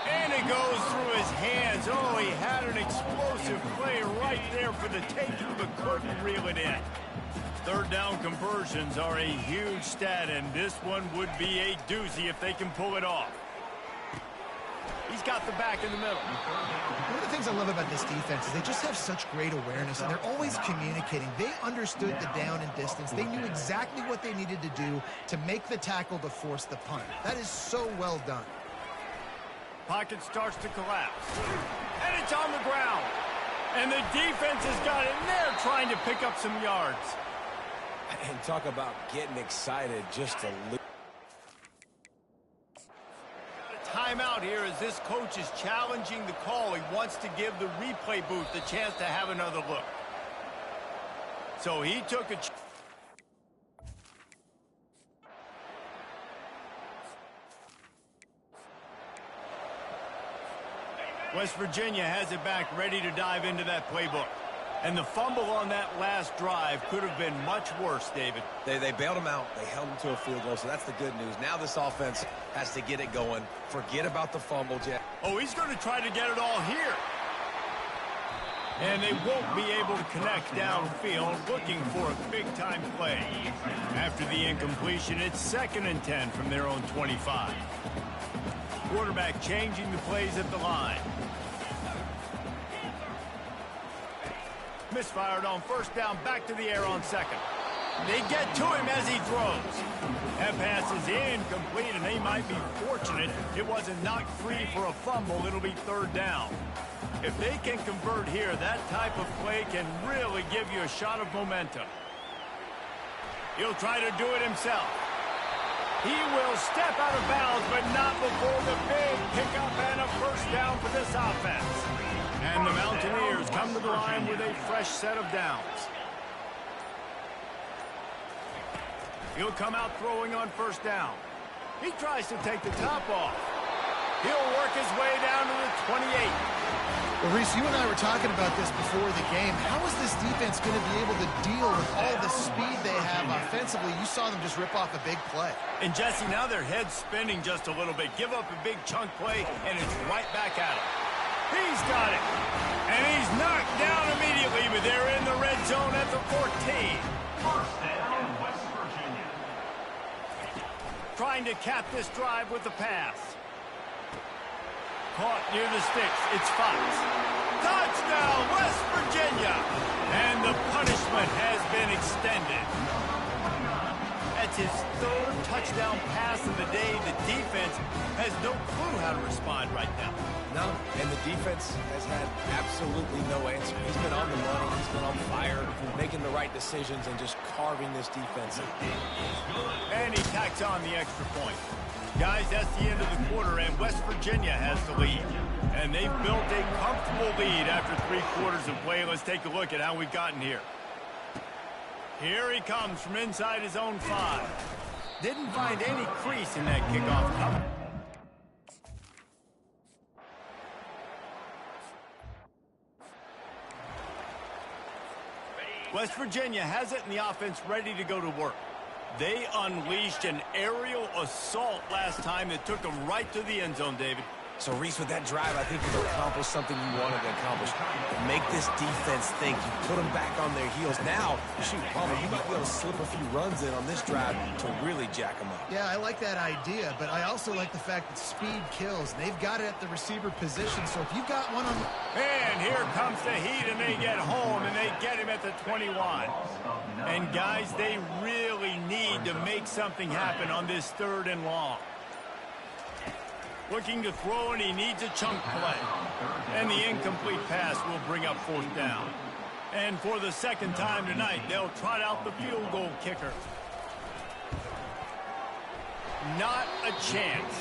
And it goes through his hands. Oh, he had an explosive play right there for the taking, but couldn't reel it in. Third down conversions are a huge stat, and this one would be a doozy if they can pull it off. He's got the back in the middle. One of the things I love about this defense is they just have such great awareness, and they're always communicating. They understood the down and distance. They knew exactly what they needed to do to make the tackle to force the punt. That is so well done. Pocket starts to collapse. And it's on the ground. And the defense has got it in there trying to pick up some yards. And talk about getting excited just to lose. Timeout here as this coach is challenging the call. He wants to give the replay booth the chance to have another look. So he took a... West Virginia has it back, ready to dive into that playbook. And the fumble on that last drive could have been much worse, David. They bailed him out. They held him to a field goal, so that's the good news. Now this offense has to get it going. Forget about the fumble, Jeff. Oh, he's going to try to get it all here. And they won't be able to connect downfield, looking for a big-time play. After the incompletion, it's 2nd and 10 from their own 25. Quarterback changing the plays at the line. Misfired on first down, back to the air on second. They get to him as he throws. That pass is incomplete, and they might be fortunate it wasn't knocked free for a fumble. It'll be 3rd down. If they can convert here, that type of play can really give you a shot of momentum. He'll try to do it himself. He will step out of bounds, but not before the big pickup and a first down for this offense. And the Mountaineers come to the line with a fresh set of downs. He'll come out throwing on first down. He tries to take the top off. He'll work his way down to the 28. Well, Reese, you and I were talking about this before the game. How is this defense going to be able to deal with all the speed they have offensively? You saw them just rip off a big play. And, Jesse, now their head's spinning just a little bit. Give up a big chunk play, and it's right back at him. He's got it. And he's knocked down immediately, but they're in the red zone at the 14. First down, West Virginia. Trying to cap this drive with the pass. Caught near the sticks. It's Fox. Touchdown, West Virginia. And the punishment has been extended. That's his 3rd touchdown pass of the day. The defense has no clue how to respond right now. No, and the defense has had absolutely no answer. He's been on the money. He's been on fire, making the right decisions and just carving this defense up. And he tacks on the extra point. Guys, that's the end of the quarter, and West Virginia has the lead. And they've built a comfortable lead after 3 quarters of play. Let's take a look at how we've gotten here. Here he comes from inside his own 5. Didn't find any crease in that kickoff cover. West Virginia has it, and the offense ready to go to work. They unleashed an aerial assault last time that took them right to the end zone, David. So, Reese, with that drive, I think you've accomplished something you wanted to accomplish. Make this defense think. You put them back on their heels. Now, shoot, Palmer, you might be able to slip a few runs in on this drive to really jack them up. Yeah, I like that idea, but I also like the fact that speed kills. And they've got it at the receiver position, so if you've got one on... And here comes the heat, and they get home, and they get him at the 21. And, guys, they really need to make something happen on this 3rd and long. Looking to throw, and he needs a chunk play. And the incomplete pass will bring up 4th down. And for the 2nd time tonight, they'll trot out the field goal kicker. Not a chance.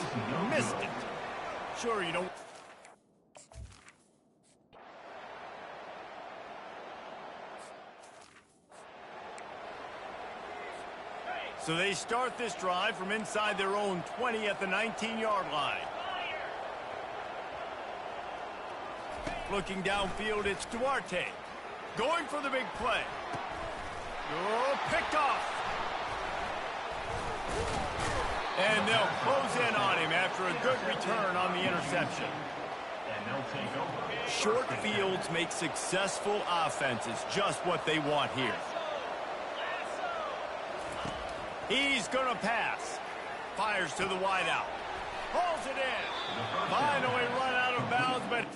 Missed it. Sure, you don't. So they start this drive from inside their own 20 at the 19-yard line. Looking downfield, it's Duarte. Going for the big play. Oh, picked off. And they'll close in on him after a good return on the interception. And they'll take over. Short fields make successful offenses just what they want here. He's going to pass. Fires to the wideout. Pulls it in. Finally run out of bounds, but...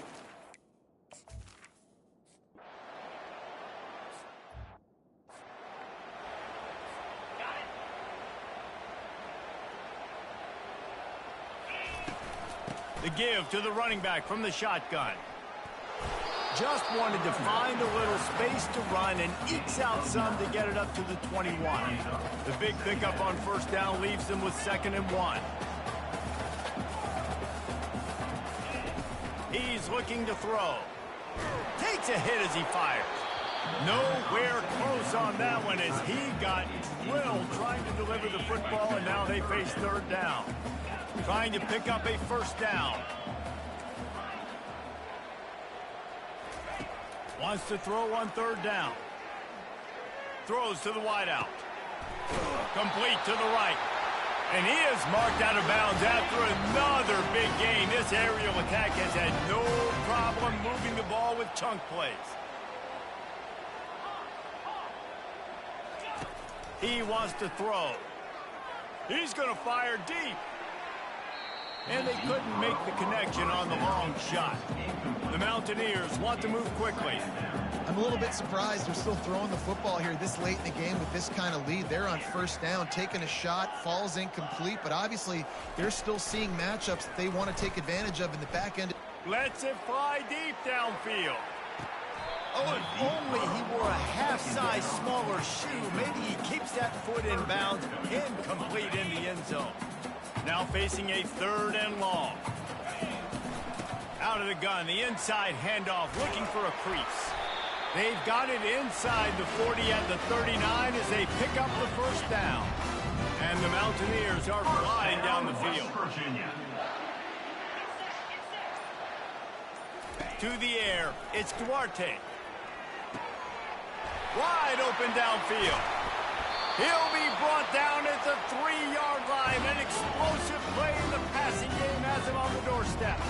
The give to the running back from the shotgun. Just wanted to find a little space to run and ekes out some to get it up to the 21. The big pickup on 1st down leaves them with 2nd and 1. He's looking to throw. Takes a hit as he fires. Nowhere close on that one as he got drilled trying to deliver the football, and now they face 3rd down. Trying to pick up a 1st down. Wants to throw on 3rd down. Throws to the wideout. Complete to the right. And he is marked out of bounds after another big gain. This aerial attack has had no problem moving the ball with chunk plays. He wants to throw. He's going to fire deep. And they couldn't make the connection on the long shot. The Mountaineers want to move quickly. I'm a little bit surprised they're still throwing the football here this late in the game with this kind of lead. They're on 1st down, taking a shot, falls incomplete, but obviously they're still seeing matchups that they want to take advantage of in the back end. Lets it fly deep downfield. Oh, if only he wore a half-size smaller shoe. Maybe he keeps that foot in bounds, incomplete in the end zone. Now facing a 3rd and long. Out of the gun, the inside handoff, looking for a crease. They've got it inside the 40 at the 39 as they pick up the 1st down. And the Mountaineers are flying down the field. To the air, it's Duarte. Wide open downfield. He'll be brought down at the 3-yard line. An explosive play in the passing game has him on the doorstep.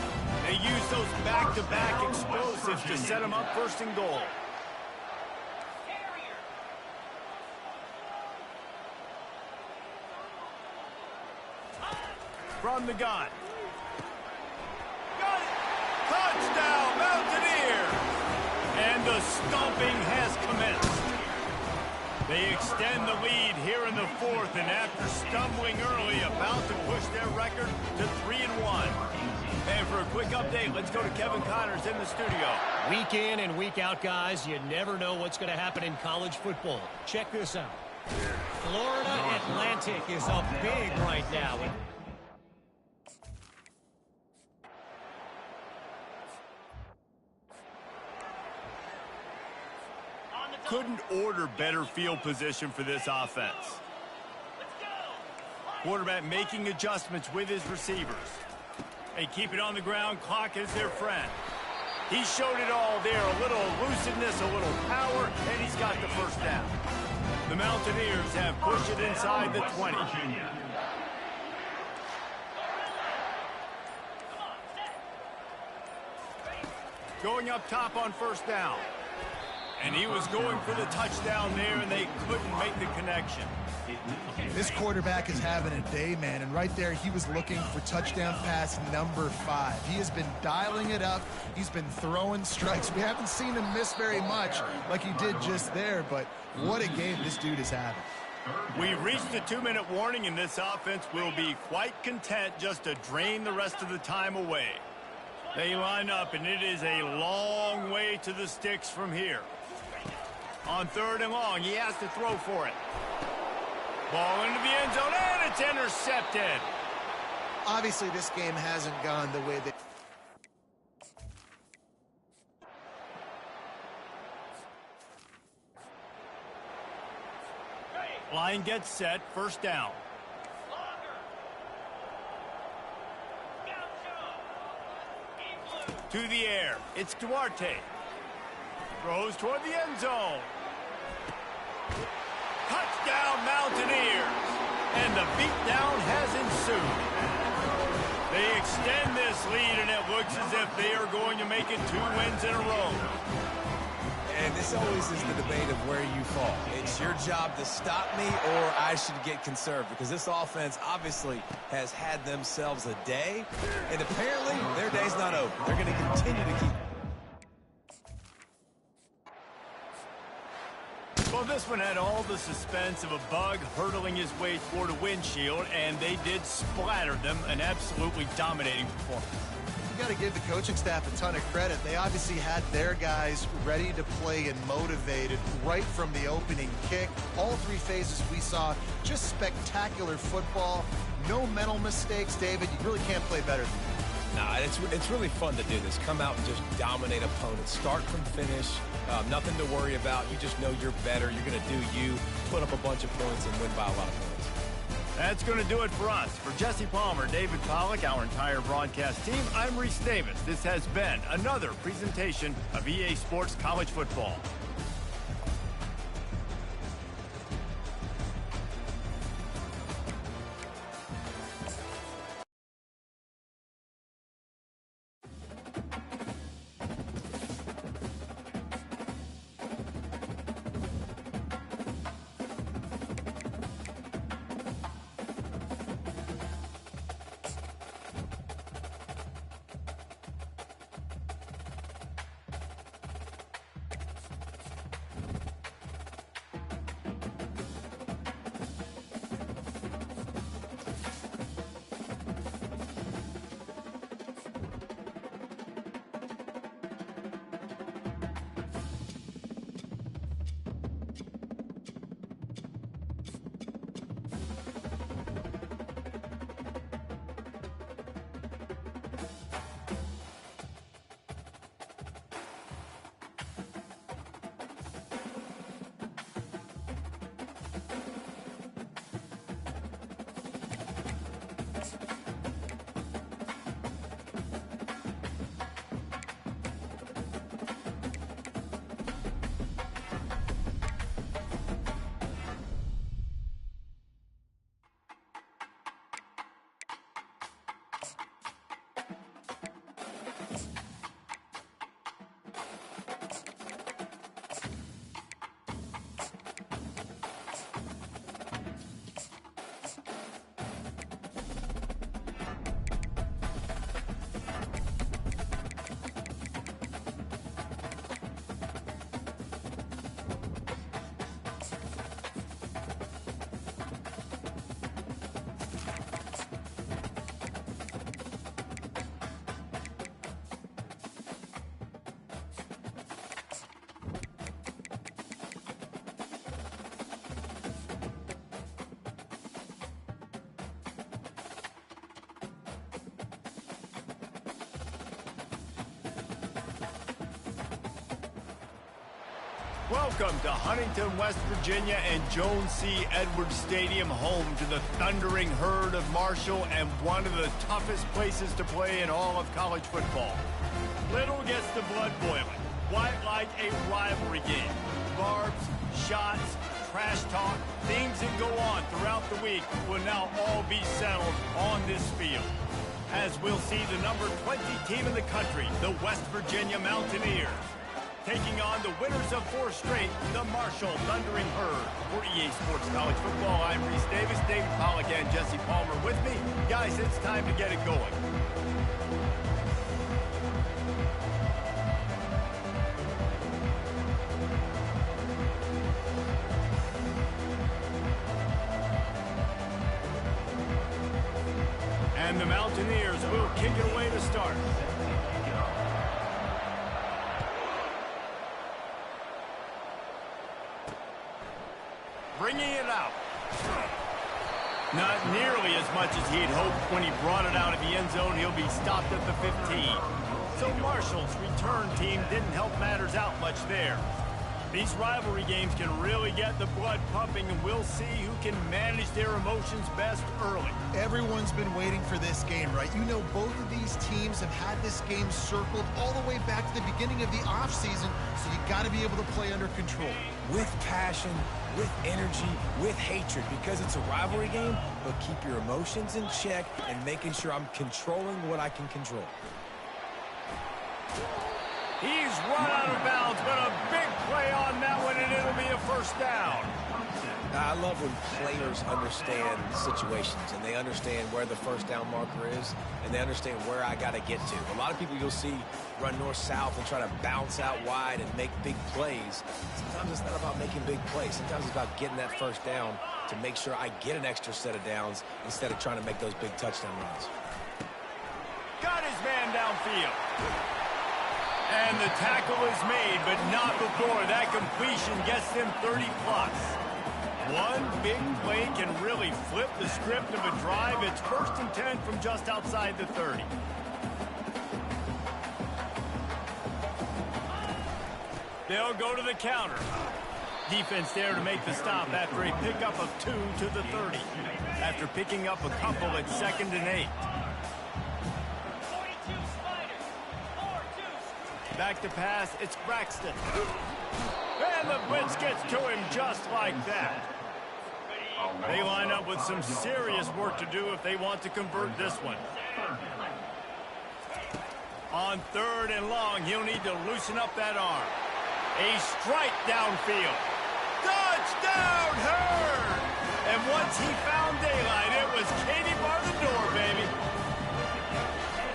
They use those back-to-back explosives to set him up 1st and goal. From the gun. Got it! Touchdown, Mountaineers! And the stomping has commenced. They extend the lead here in the 4th, and after stumbling early, about to push their record to 3-1. And for a quick update, let's go to Kevin Connors in the studio. Week in and week out, guys, you never know what's going to happen in college football. Check this out. Florida Atlantic is up big right now. Couldn't order better field position for this offense. Quarterback making adjustments with his receivers. They keep it on the ground. Clock is their friend. He showed it all there. A little elusiveness, a little power, and he's got the 1st down. The Mountaineers have pushed it inside the 20. Going up top on 1st down. And he was going for the touchdown there, and they couldn't make the connection. This quarterback is having a day, man, and right there he was looking for touchdown pass number 5. He has been dialing it up. He's been throwing strikes. We haven't seen him miss very much like he did just there, but what a game this dude is having. We've reached the 2-minute warning, and this offense will be quite content just to drain the rest of the time away. They line up, and it is a long way to the sticks from here. On 3rd and long, he has to throw for it. Ball into the end zone, and it's intercepted. Obviously, this game hasn't gone the way that... Line gets set, 1st down. To the air, it's Duarte. Throws toward the end zone. Touchdown, Mountaineers. And the beatdown has ensued. They extend this lead, and it looks as if they are going to make it 2 wins in a row. And this always is the debate of where you fall. It's your job to stop me, or I should get conserved, because this offense obviously has had themselves a day, and apparently their day's not over. They're going to continue to keep... Well, this one had all the suspense of a bug hurtling his way toward a windshield, and they did splatter them, an absolutely dominating performance. You got to give the coaching staff a ton of credit. They obviously had their guys ready to play and motivated right from the opening kick. All 3 phases we saw, just spectacular football. No mental mistakes, David. You really can't play better than that. Nah, it's really fun to do this. Come out and just dominate opponents. Start from finish. Nothing to worry about. You just know you're better. You're going to do you, put up a bunch of points, and win by a lot of points. That's going to do it for us. For Jesse Palmer, David Pollack, our entire broadcast team, I'm Reese Davis. This has been another presentation of EA Sports College Football. Welcome to Huntington, West Virginia and Joan C. Edwards Stadium, home to the thundering herd of Marshall and one of the toughest places to play in all of college football. Little gets the blood boiling. Quite like a rivalry game. Barbs, shots, trash talk, things that go on throughout the week will now all be settled on this field. As we'll see the number 20 team in the country, the West Virginia Mountaineers, taking on the winners of 4 straight, the Marshall Thundering Herd. For EA Sports College Football, I'm Reese Davis, David Pollack, and Jesse Palmer with me. Guys, it's time to get it going. And the Mountaineers will kick it away to start. bringing it out. Not nearly as much as he'd hoped when he brought it out of the end zone. He'll be stopped at the 15. So Marshall's return team didn't help matters out much there. These rivalry games can really get the blood pumping, and we'll see who can manage their emotions best early. Everyone's been waiting for this game, right? You know, both of these teams have had this game circled all the way back to the beginning of the offseason, so you got to be able to play under control. With passion, with energy, with hatred, because it's a rivalry game, but keep your emotions in check and making sure I'm controlling what I can control. He's run out of bounds, but a big play on that one, and it'll be a first down. I love when players understand situations, and they understand where the first down marker is, and they understand where I got to get to. A lot of people you'll see run north-south and try to bounce out wide and make big plays. Sometimes it's not about making big plays. Sometimes it's about getting that first down to make sure I get an extra set of downs instead of trying to make those big touchdown runs. Got his man downfield. And the tackle is made, but not before that completion gets them 30-plus. One big play can really flip the script of a drive. It's 1st and 10 from just outside the 30. They'll go to the counter. Defense there to make the stop after a pickup of 2 to the 30. After picking up a couple at 2nd and 8. Back to pass, it's Braxton. And the blitz gets to him just like that. They line up with some serious work to do if they want to convert this one. On 3rd and long, he'll need to loosen up that arm. A strike downfield. Touchdown, Hurd! And once he found daylight, it was Katie bar the door, baby.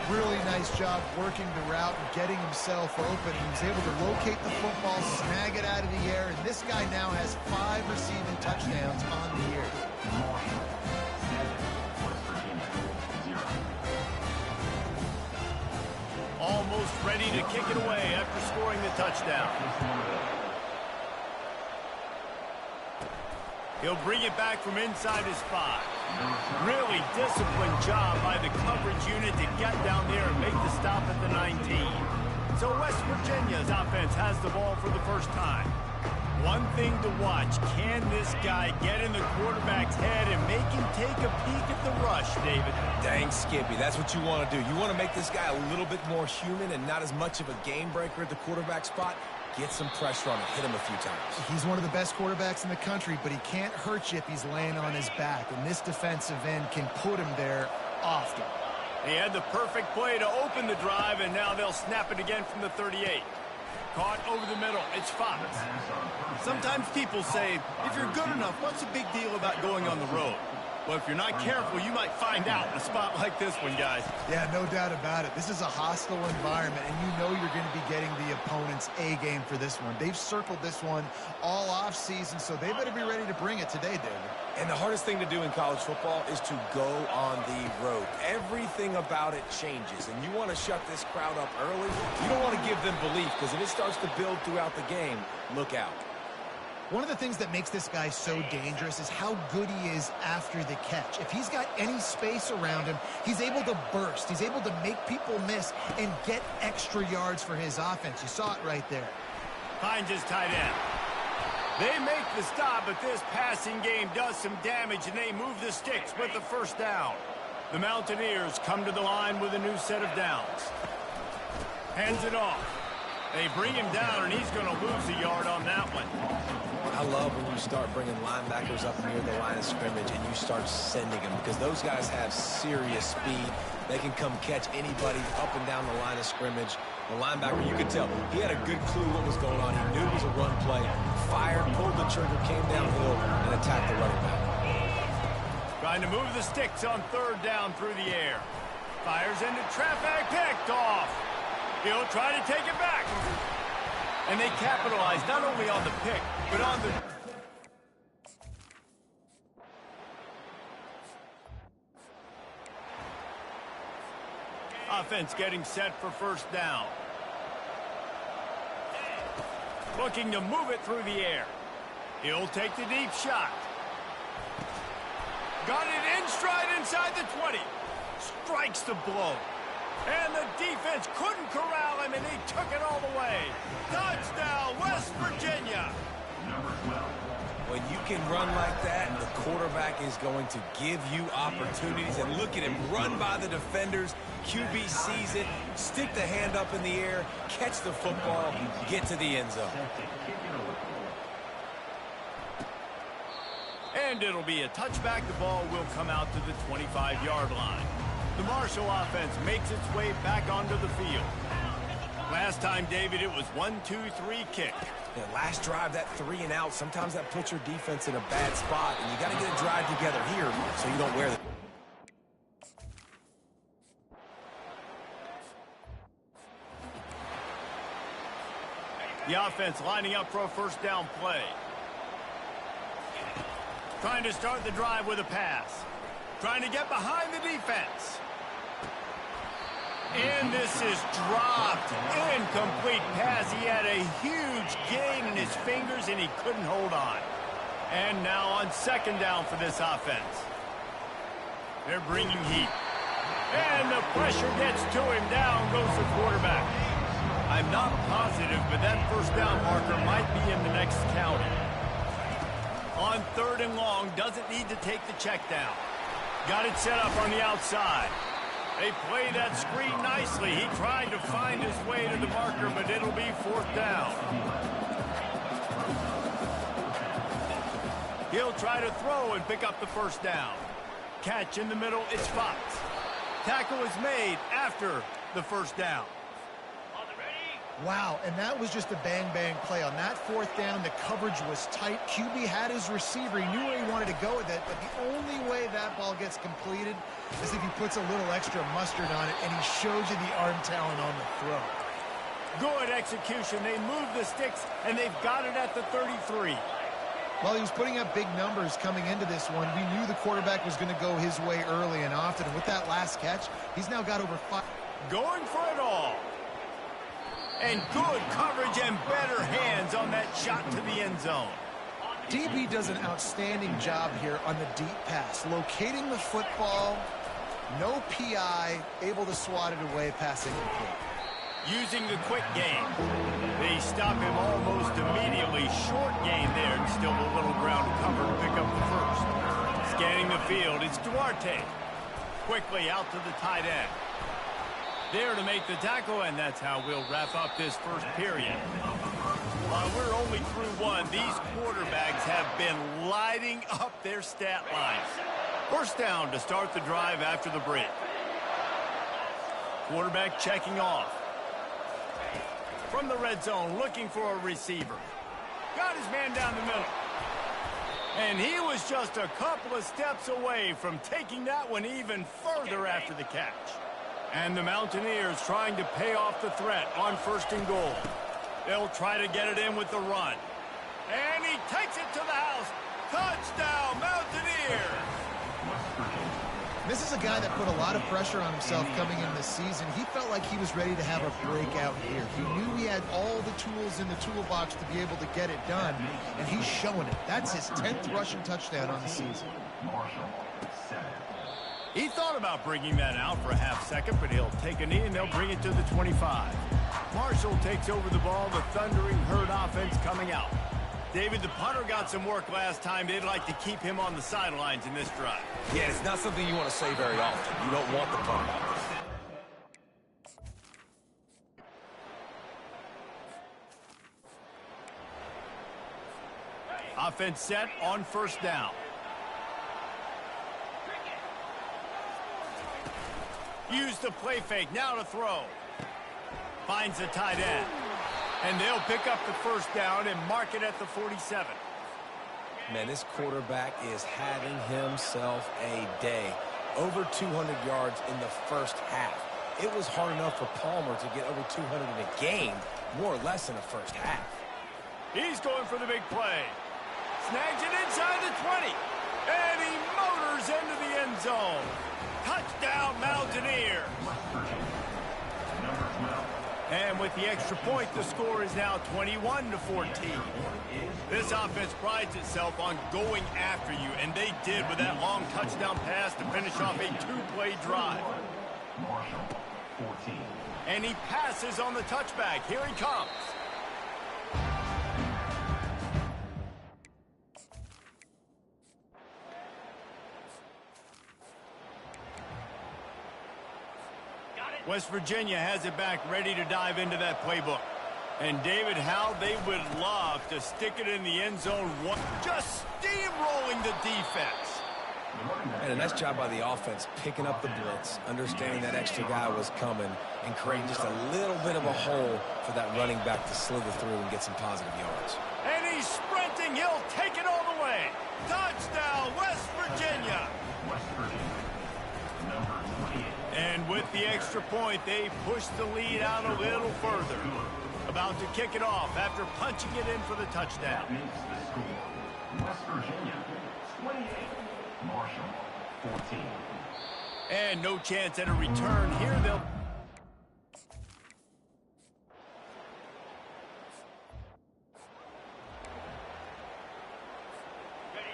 Really nice job working the route and getting himself open. He was able to locate the football, snag it out of the air, and this guy now has 5 receiving touchdowns on the year. Almost ready to kick it away after scoring the touchdown. He'll bring it back from inside his 5. Really disciplined job by the coverage unit to get down there and make the stop at the 19. So West Virginia's offense has the ball for the first time. One thing to watch, can this guy get in the quarterback's head and make him take a peek at the rush, David? Dang, Skippy, that's what you want to do. You want to make this guy a little bit more human and not as much of a game breaker at the quarterback spot. Get some pressure on him, hit him a few times. He's one of the best quarterbacks in the country, but he can't hurt you if he's laying on his back, and this defensive end can put him there often. He had the perfect play to open the drive, and now they'll snap it again from the 38. Caught over the middle. It's Fox. Sometimes people say, if you're good enough, what's the big deal about going on the road? Well, if you're not careful, you might find out in a spot like this one, guys. Yeah, no doubt about it. This is a hostile environment, and you know you're going to be getting the opponent's A game for this one. They've circled this one all offseason, so they better be ready to bring it today, David. And the hardest thing to do in college football is to go on the road. Everything about it changes, and you want to shut this crowd up early. You don't want to give them belief, because if it starts to build throughout the game, look out. One of the things that makes this guy so dangerous is how good he is after the catch. If he's got any space around him, he's able to burst. He's able to make people miss and get extra yards for his offense. You saw it right there. Finds his tight end. They make the stop, but this passing game does some damage, and they move the sticks with the first down. The Mountaineers come to the line with a new set of downs. Hands it off. They bring him down, and he's going to lose a yard on that one. I love when you start bringing linebackers up near the line of scrimmage and you start sending them, because those guys have serious speed. They can come catch anybody up and down the line of scrimmage. The linebacker, you could tell, he had a good clue what was going on. He knew it was a run play, fired, pulled the trigger, came downhill, and attacked the running back. Trying to move the sticks on 3rd down through the air. Fires into traffic, picked off. He'll try to take it back. And they capitalize not only on the pick, but on the... Offense getting set for first down. Looking to move it through the air. He'll take the deep shot. Got it in stride inside the 20. Strikes the blow. And the defense couldn't corral him, and he took it all the way. Touchdown, West Virginia. When you can run like that, the quarterback is going to give you opportunities. And look at him run by the defenders. QB sees it, stick the hand up in the air, catch the football, get to the end zone. And it'll be a touchback. The ball will come out to the 25-yard line. The Marshall offense makes its way back onto the field. Last time, David, it was 1-2-3 kick. Yeah, last drive, that 3 and out, sometimes that puts your defense in a bad spot, and you got to get a drive together here so you don't wear the... The offense lining up for a first down play. Trying to start the drive with a pass. Trying to get behind the defense. And this is dropped. Incomplete pass. He had a huge gain in his fingers, and he couldn't hold on. And now on second down for this offense. They're bringing heat. And the pressure gets to him. Down goes the quarterback. I'm not positive, but that first down marker might be in the next county. On third and long, doesn't need to take the check down. Got it set up on the outside. They play that screen nicely. He tried to find his way to the marker, but it'll be fourth down. He'll try to throw and pick up the first down. Catch in the middle, it's Fox. Tackle is made after the first down. Wow, and that was just a bang-bang play. On that fourth down, the coverage was tight. QB had his receiver. He knew where he wanted to go with it, but the only way that ball gets completed is if he puts a little extra mustard on it, and he shows you the arm talent on the throw. Good execution. They move the sticks, and they've got it at the 33. Well, he was putting up big numbers coming into this one. We knew the quarterback was going to go his way early and often, and with that last catch, he's now got over 5. Going for it all. And good coverage and better hands on that shot to the end zone. DB does an outstanding job here on the deep pass. Locating the football, no PI, able to swat it away, passing complete. Using the quick game. They stop him almost immediately. Short gain there, and still a little ground cover to pick up the first. Scanning the field, it's Duarte. Quickly out to the tight end. There to make the tackle, and that's how we'll wrap up this first period. While we're only through one, these quarterbacks have been lighting up their stat lines. First down to start the drive after the break. Quarterback checking off. From the red zone, looking for a receiver. Got his man down the middle. And he was just a couple of steps away from taking that one even further after the catch. And the Mountaineers trying to pay off the threat on first and goal. They'll try to get it in with the run. And he takes it to the house. Touchdown, Mountaineers! This is a guy that put a lot of pressure on himself coming in this season. He felt like he was ready to have a breakout here. He knew he had all the tools in the toolbox to be able to get it done, and he's showing it. That's his 10th rushing touchdown on the season. He thought about bringing that out for a half second, but he'll take a knee and they'll bring it to the 25. Marshall takes over the ball, the thundering herd offense coming out. David, the punter got some work last time. They'd like to keep him on the sidelines in this drive. Yeah, it's not something you want to say very often. You don't want the punter. Offense set on first down. Use the play fake, now to throw. Finds the tight end. And they'll pick up the first down and mark it at the 47. Man, this quarterback is having himself a day. Over 200 yards in the first half. It was hard enough for Palmer to get over 200 in a game, more or less in the first half. He's going for the big play. Snags it inside the 20. And he motors into the end zone. Touchdown, Mountaineers. And with the extra point, the score is now 21-14. This offense prides itself on going after you, and they did with that long touchdown pass to finish off a two-play drive. Marshall, 14. And he passes on the touchback. Here he comes. West Virginia has it back, ready to dive into that playbook. And David, how they would love to stick it in the end zone. Just steamrolling the defense. And a nice job by the offense, picking up the blitz, understanding that extra guy was coming, and creating just a little bit of a hole for that running back to slither through and get some positive yards. And he's sprinting. He'll take it all the way. Touchdown, West Virginia. West Virginia, number 28. And with the extra point, they push the lead out a little further. About to kick it off after punching it in for the touchdown. Makes the score. West Virginia, 28. Marshall, 14. And no chance at a return here.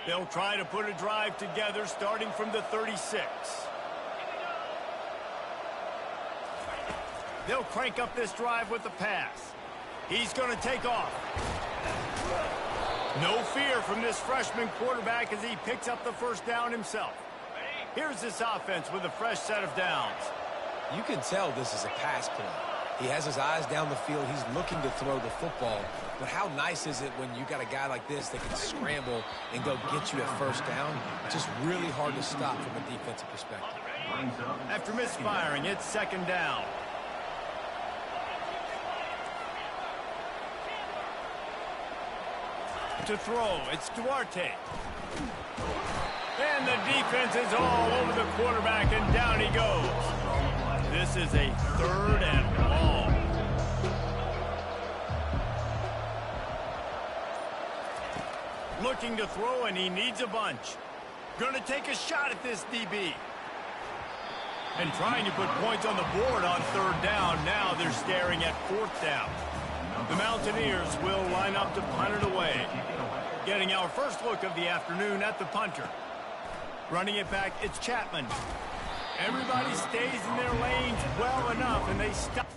They'll try to put a drive together starting from the 36. They'll crank up this drive with the pass. He's going to take off. No fear from this freshman quarterback as he picks up the first down himself. Here's this offense with a fresh set of downs. You can tell this is a pass play. He has his eyes down the field. He's looking to throw the football. But how nice is it when you got a guy like this that can scramble and go get you a first down? Just really hard to stop from a defensive perspective. After misfiring, it's second down. To throw, it's Duarte. And the defense is all over the quarterback, and down he goes. This is a third and long. Looking to throw, and he needs a bunch. Gonna take a shot at this DB. And trying to put points on the board on third down. Now they're staring at fourth down. The Mountaineers will line up to punt it away. Getting our first look of the afternoon at the punter. Running it back, it's Chapman. Everybody stays in their lanes well enough, and they stop.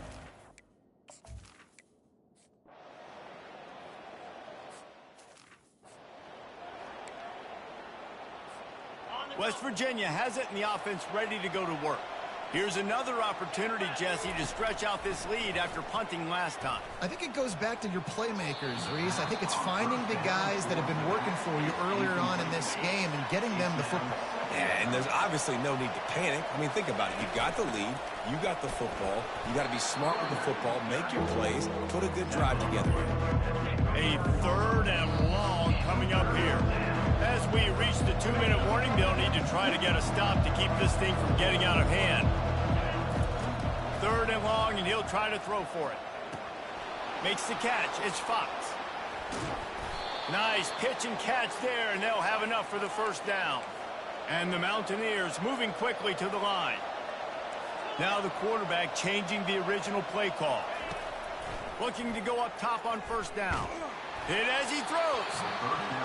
West Virginia has it, and the offense ready to go to work. Here's another opportunity, Jesse, to stretch out this lead after punting last time. I think it goes back to your playmakers, Reese. I think it's finding the guys that have been working for you earlier on in this game and getting them the football. Yeah, and there's obviously no need to panic. I mean, think about it. You got the lead. You got the football. You got to be smart with the football, make your plays, put a good drive together. A third and long coming up here. As we reach the 2-minute warning, they'll need to try to get a stop to keep this thing from getting out of hand. Third and long, and he'll try to throw for it. Makes the catch. It's Fox. Nice pitch and catch there, and they'll have enough for the first down. And the Mountaineers moving quickly to the line. Now the quarterback changing the original play call. Looking to go up top on first down. Hit as he throws.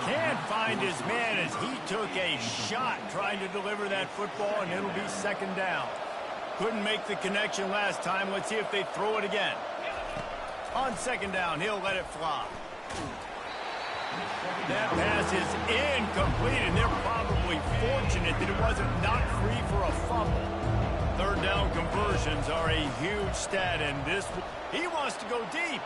Can't find his man as he took a shot trying to deliver that football, and it'll be second down. Couldn't make the connection last time. Let's see if they throw it again. On second down, he'll let it fly. That pass is incomplete, and they're probably fortunate that it wasn't knocked free for a fumble. Third down conversions are a huge stat, and he wants to go deep.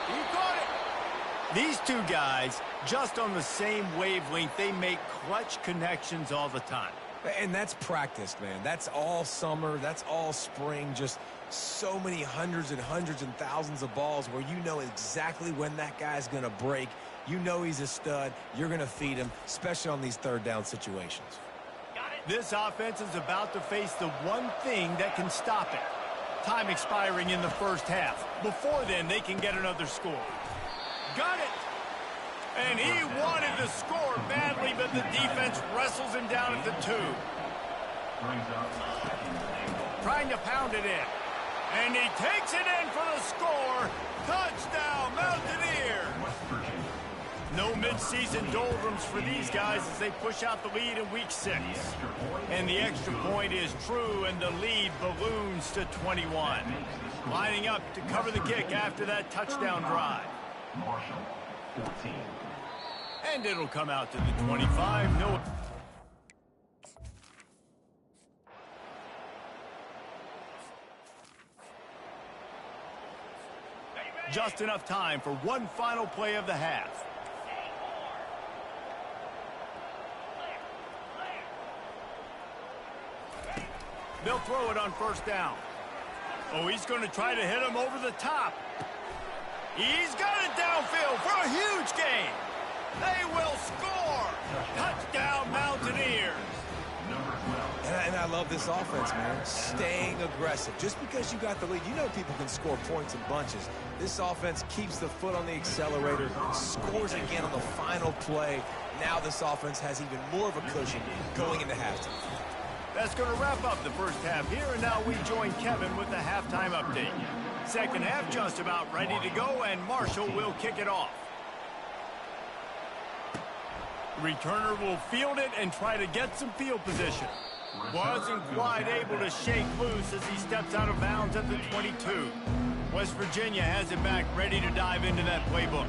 He caught it. These two guys, just on the same wavelength, they make clutch connections all the time. And that's practice, man. That's all summer. That's all spring. Just so many hundreds and thousands of balls where you know exactly when that guy's going to break. You know he's a stud. You're going to feed him, especially on these third down situations. This offense is about to face the one thing that can stop it. Time expiring in the first half. Before then, they can get another score. Got it! And he wanted to score badly, but the defense wrestles him down at the 2. Trying to pound it in. And he takes it in for the score. Touchdown, Mountaineers. West Virginia. No mid-season doldrums for these guys as they push out the lead in Week 6. And the extra point is true, and the lead balloons to 21. Lining up to cover the kick after that touchdown drive. Marshall, 14. And it'll come out to the 25. No. Just enough time for one final play of the half. They'll throw it on first down. Oh, he's going to try to hit him over the top. He's got it downfield for a huge gain. They will score. Touchdown, Mountaineers. Number 12. And I love this offense, man. Staying aggressive. Just because you got the lead, you know people can score points in bunches. This offense keeps the foot on the accelerator, scores again on the final play. Now this offense has even more of a cushion going into halftime. That's going to wrap up the first half here, and now we join Kevin with the halftime update. Second half just about ready to go, and Marshall will kick it off. Returner will field it and try to get some field position. Wasn't quite able to shake loose as he steps out of bounds at the 22. West Virginia has it back, ready to dive into that playbook.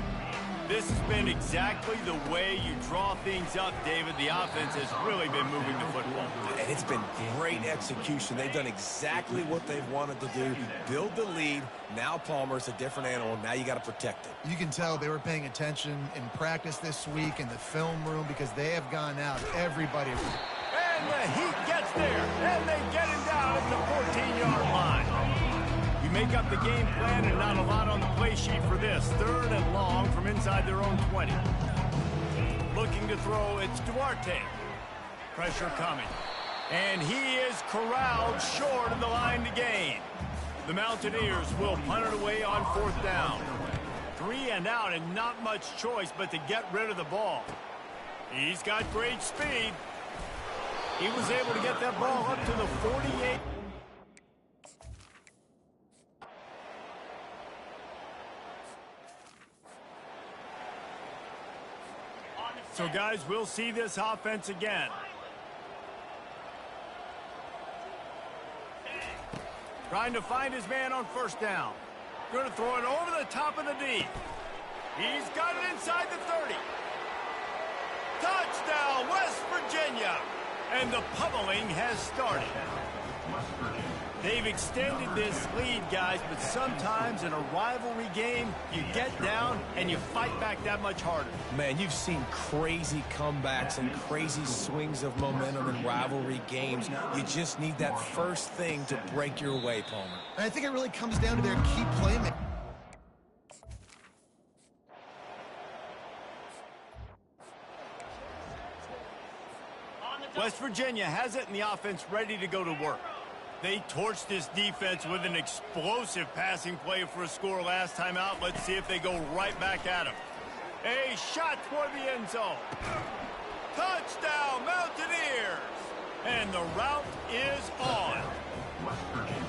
This has been exactly the way you draw things up, David. The offense has really been moving the football. And it's been great execution. They've done exactly what they've wanted to do. Build the lead. Now Palmer's a different animal. Now you got to protect it. You can tell they were paying attention in practice this week in the film room because they have gone out. Everybody. And the Heat gets there, and they get him down at the 14-yard line. You make up the game plan and not a lot on the play sheet for this. Third and long from inside their own 20. Looking to throw, it's Duarte. Pressure coming. And he is corralled short of the line to gain. The Mountaineers will punt it away on fourth down. 3 and out and not much choice but to get rid of the ball. He's got great speed. He was able to get that ball up to the 48. So, guys, we'll see this offense again. Trying to find his man on first down. Going to throw it over the top of the D. He's got it inside the 30. Touchdown, West Virginia. And the pummeling has started. West Virginia. They've extended this lead, guys, but sometimes in a rivalry game, you get down and you fight back that much harder. Man, you've seen crazy comebacks and crazy swings of momentum in rivalry games. You just need that first thing to break your way, Palmer. And I think it really comes down to their key playmaker. West Virginia has it and the offense ready to go to work. They torched this defense with an explosive passing play for a score last time out. Let's see if they go right back at him. A shot toward the end zone. Touchdown, Mountaineers! And the route is on. West Virginia.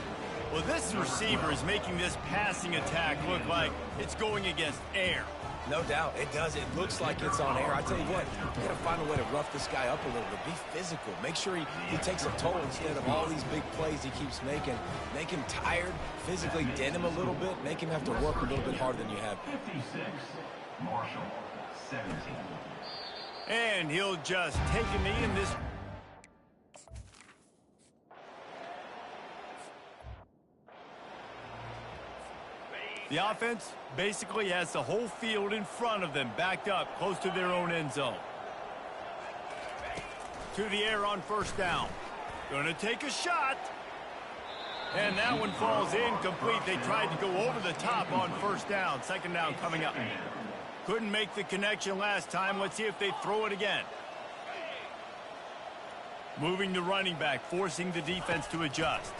Well, this receiver is making this passing attack look like it's going against air. No doubt, it does. It looks like it's on air. I tell you what, you got to find a way to rough this guy up a little bit. Be physical. Make sure he takes a toll instead of all these big plays he keeps making. Make him tired, physically dent him a little bit, make him have to work a little bit harder than you have. 56. Marshall, 17. And he'll just take a knee in this. The offense basically has the whole field in front of them, backed up close to their own end zone. To the air on first down. Going to take a shot. And that one falls incomplete. They tried to go over the top on first down. Second down coming up. Couldn't make the connection last time. Let's see if they throw it again. Moving the running back, forcing the defense to adjust.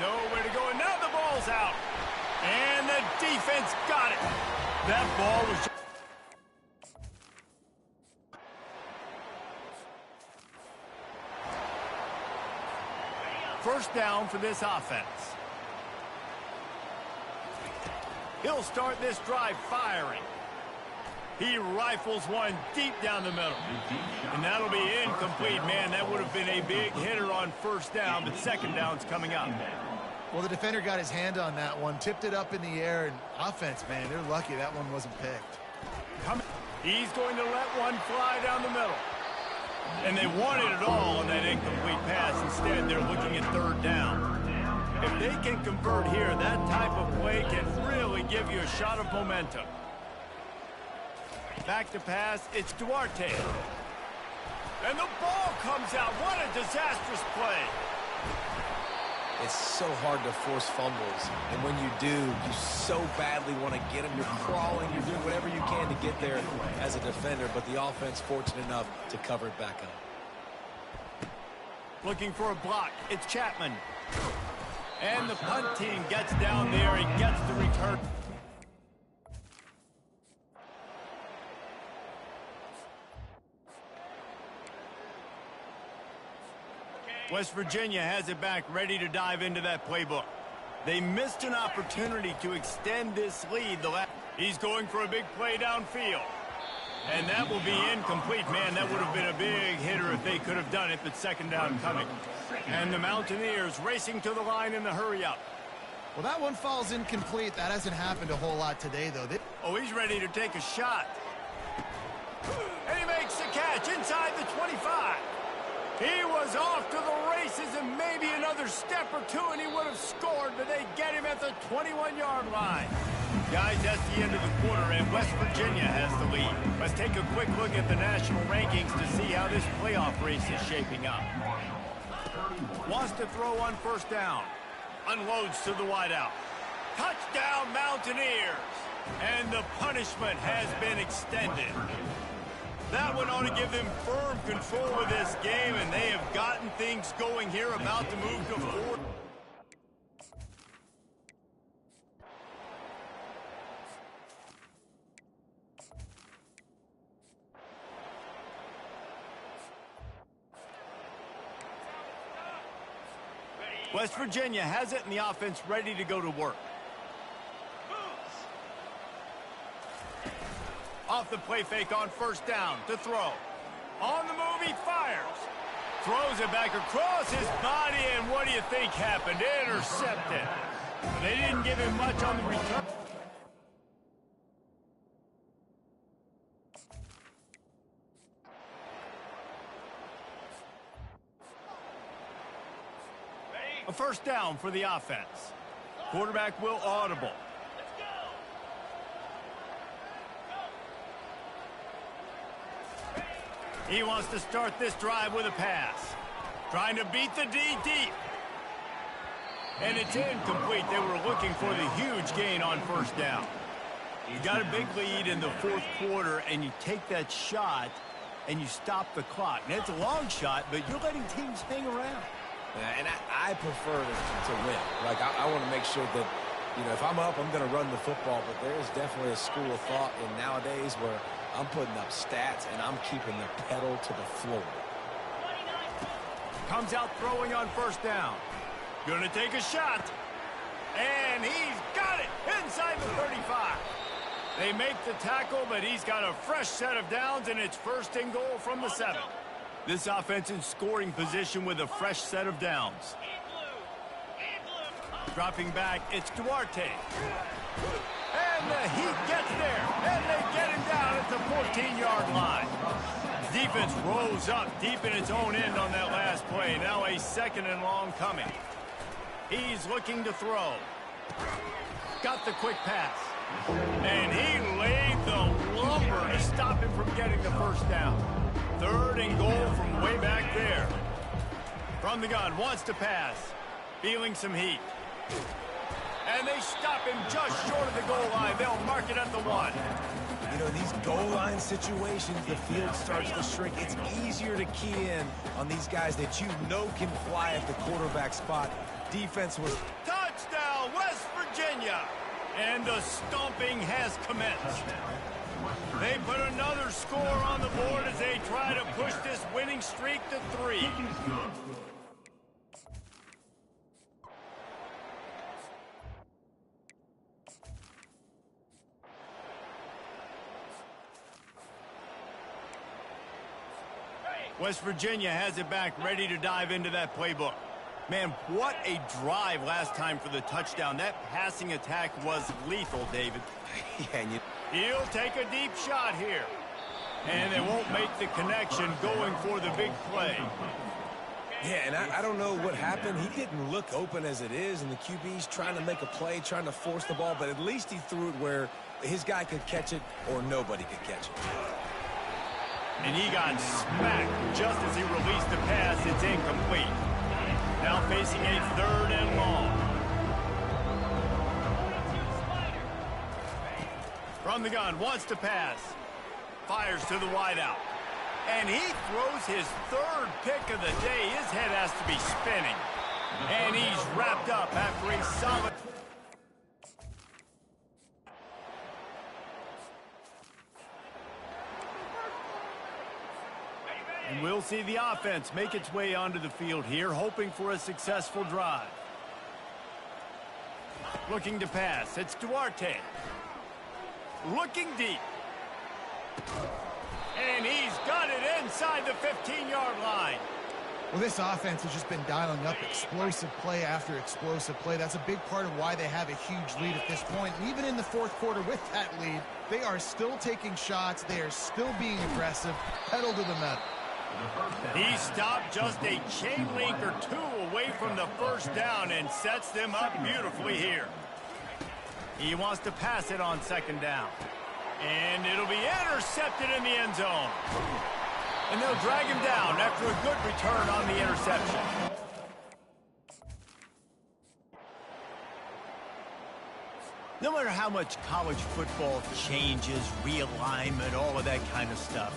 Nowhere to go, and now the ball's out. And the defense got it. That ball was... First down for this offense. He'll start this drive firing. He rifles one deep down the middle. And that'll be incomplete, man. That would have been a big hitter on first down, but second down's coming up. Well, the defender got his hand on that one, tipped it up in the air, and offense, man, they're lucky that one wasn't picked. He's going to let one fly down the middle. And they wanted it all on that incomplete pass. Instead, they're looking at third down. If they can convert here, that type of play can really give you a shot of momentum. Back to pass, it's Duarte. And the ball comes out. What a disastrous play. It's so hard to force fumbles, and when you do, you so badly want to get them. You're crawling, you're doing whatever you can to get there as a defender, but the offense fortunate enough to cover it back up. Looking for a block, it's Chapman. And the punt team gets down there and gets the return. West Virginia has it back, ready to dive into that playbook. They missed an opportunity to extend this lead. He's going for a big play downfield. And that will be incomplete. Man, that would have been a big hitter if they could have done it, but second down coming. And the Mountaineers racing to the line in the hurry-up. Well, that one falls incomplete. That hasn't happened a whole lot today, though. Oh, he's ready to take a shot. And he makes the catch inside the 25. He was off to the races and maybe another step or two and he would have scored, but they get him at the 21-yard line. Guys, that's the end of the quarter, and West Virginia has the lead. Let's take a quick look at the national rankings to see how this playoff race is shaping up. Wants to throw on first down. Unloads to the wideout. Touchdown, Mountaineers! And the punishment has been extended. That one ought to give them firm control of this game, and they have gotten things going here, about to move to fourth. West Virginia has it, and the offense ready to go to work. Off the play fake on first down to throw. On the move, he fires. Throws it back across his body, and what do you think happened? Intercepted. They didn't give him much on the return. A first down for the offense. Quarterback will audible. He wants to start this drive with a pass. Trying to beat the D deep. And it's incomplete. They were looking for the huge gain on first down. You got a big lead in the fourth quarter, and you take that shot, and you stop the clock. Now, it's a long shot, but you're letting teams hang around. Yeah, and I prefer to win. Like, I want to make sure that, you know, if I'm up, I'm going to run the football, but there's definitely a school of thought in nowadays where I'm putting up stats and I'm keeping the pedal to the floor. Comes out throwing on first down. Gonna take a shot. And he's got it inside the 35. They make the tackle, but he's got a fresh set of downs, and it's first and goal from the 7. This offense in scoring position with a fresh set of downs. Dropping back, it's Duarte. And the Heat gets there, and they get him down at the 14-yard line. Defense rolls up deep in its own end on that last play. Now a second and long coming. He's looking to throw. Got the quick pass. And he laid the lumber to stop him from getting the first down. Third and goal from way back there. From the gun, wants to pass. Feeling some heat. And they stop him just short of the goal line. They'll mark it at the 1. You know, these goal line situations, the field starts to shrink. It's easier to key in on these guys that you know can fly at the quarterback spot. Defense was... Touchdown, West Virginia! And the stomping has commenced. They put another score on the board as they try to push this winning streak to 3. West Virginia has it back, ready to dive into that playbook. Man, what a drive last time for the touchdown. That passing attack was lethal, David. Yeah, and He'll take a deep shot here. And they won't make the connection going for the big play. Yeah, and I don't know what happened. He didn't look open as it is, and the QB's trying to make a play, trying to force the ball, but at least he threw it where his guy could catch it or nobody could catch it. And he got smacked just as he released the pass. It's incomplete. Now facing a 3rd and long. From the gun, wants to pass. Fires to the wideout. And he throws his 3rd pick of the day. His head has to be spinning. And he's wrapped up after a solid... And we'll see the offense make its way onto the field here, hoping for a successful drive. Looking to pass. It's Duarte. Looking deep. And he's got it inside the 15-yard line. Well, this offense has just been dialing up explosive play after explosive play. That's a big part of why they have a huge lead at this point. And even in the 4th quarter with that lead, they are still taking shots. They are still being aggressive. Pedal to the metal. He stopped just a chain link or 2 away from the 1st down and sets them up beautifully here. He wants to pass it on 2nd down. And it'll be intercepted in the end zone. And they'll drag him down after a good return on the interception. No matter how much college football changes, realignment, all of that kind of stuff,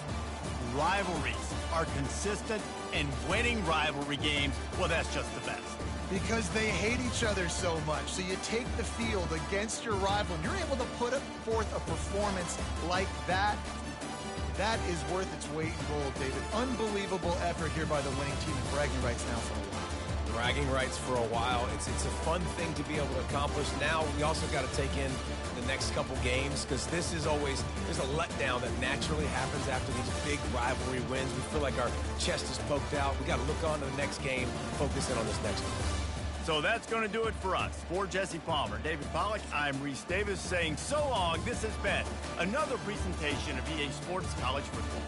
rivalries are consistent, and winning rivalry games, well, that's just the best. Because they hate each other so much. So you take the field against your rival, and you're able to put forth a performance like that. That is worth its weight in gold, David. Unbelievable effort here by the winning team, and bragging rights now for a while. Bragging rights for a while. It's a fun thing to be able to accomplish. Now we also got to take in the next couple games, because this is always, there's a letdown that naturally happens after these big rivalry wins. We feel like our chest is poked out. We got to look on to the next game, focus in on this next one. So that's going to do it for us. For Jesse Palmer, David Pollack, I'm Reese Davis saying so long. This has been another presentation of EA Sports College Football.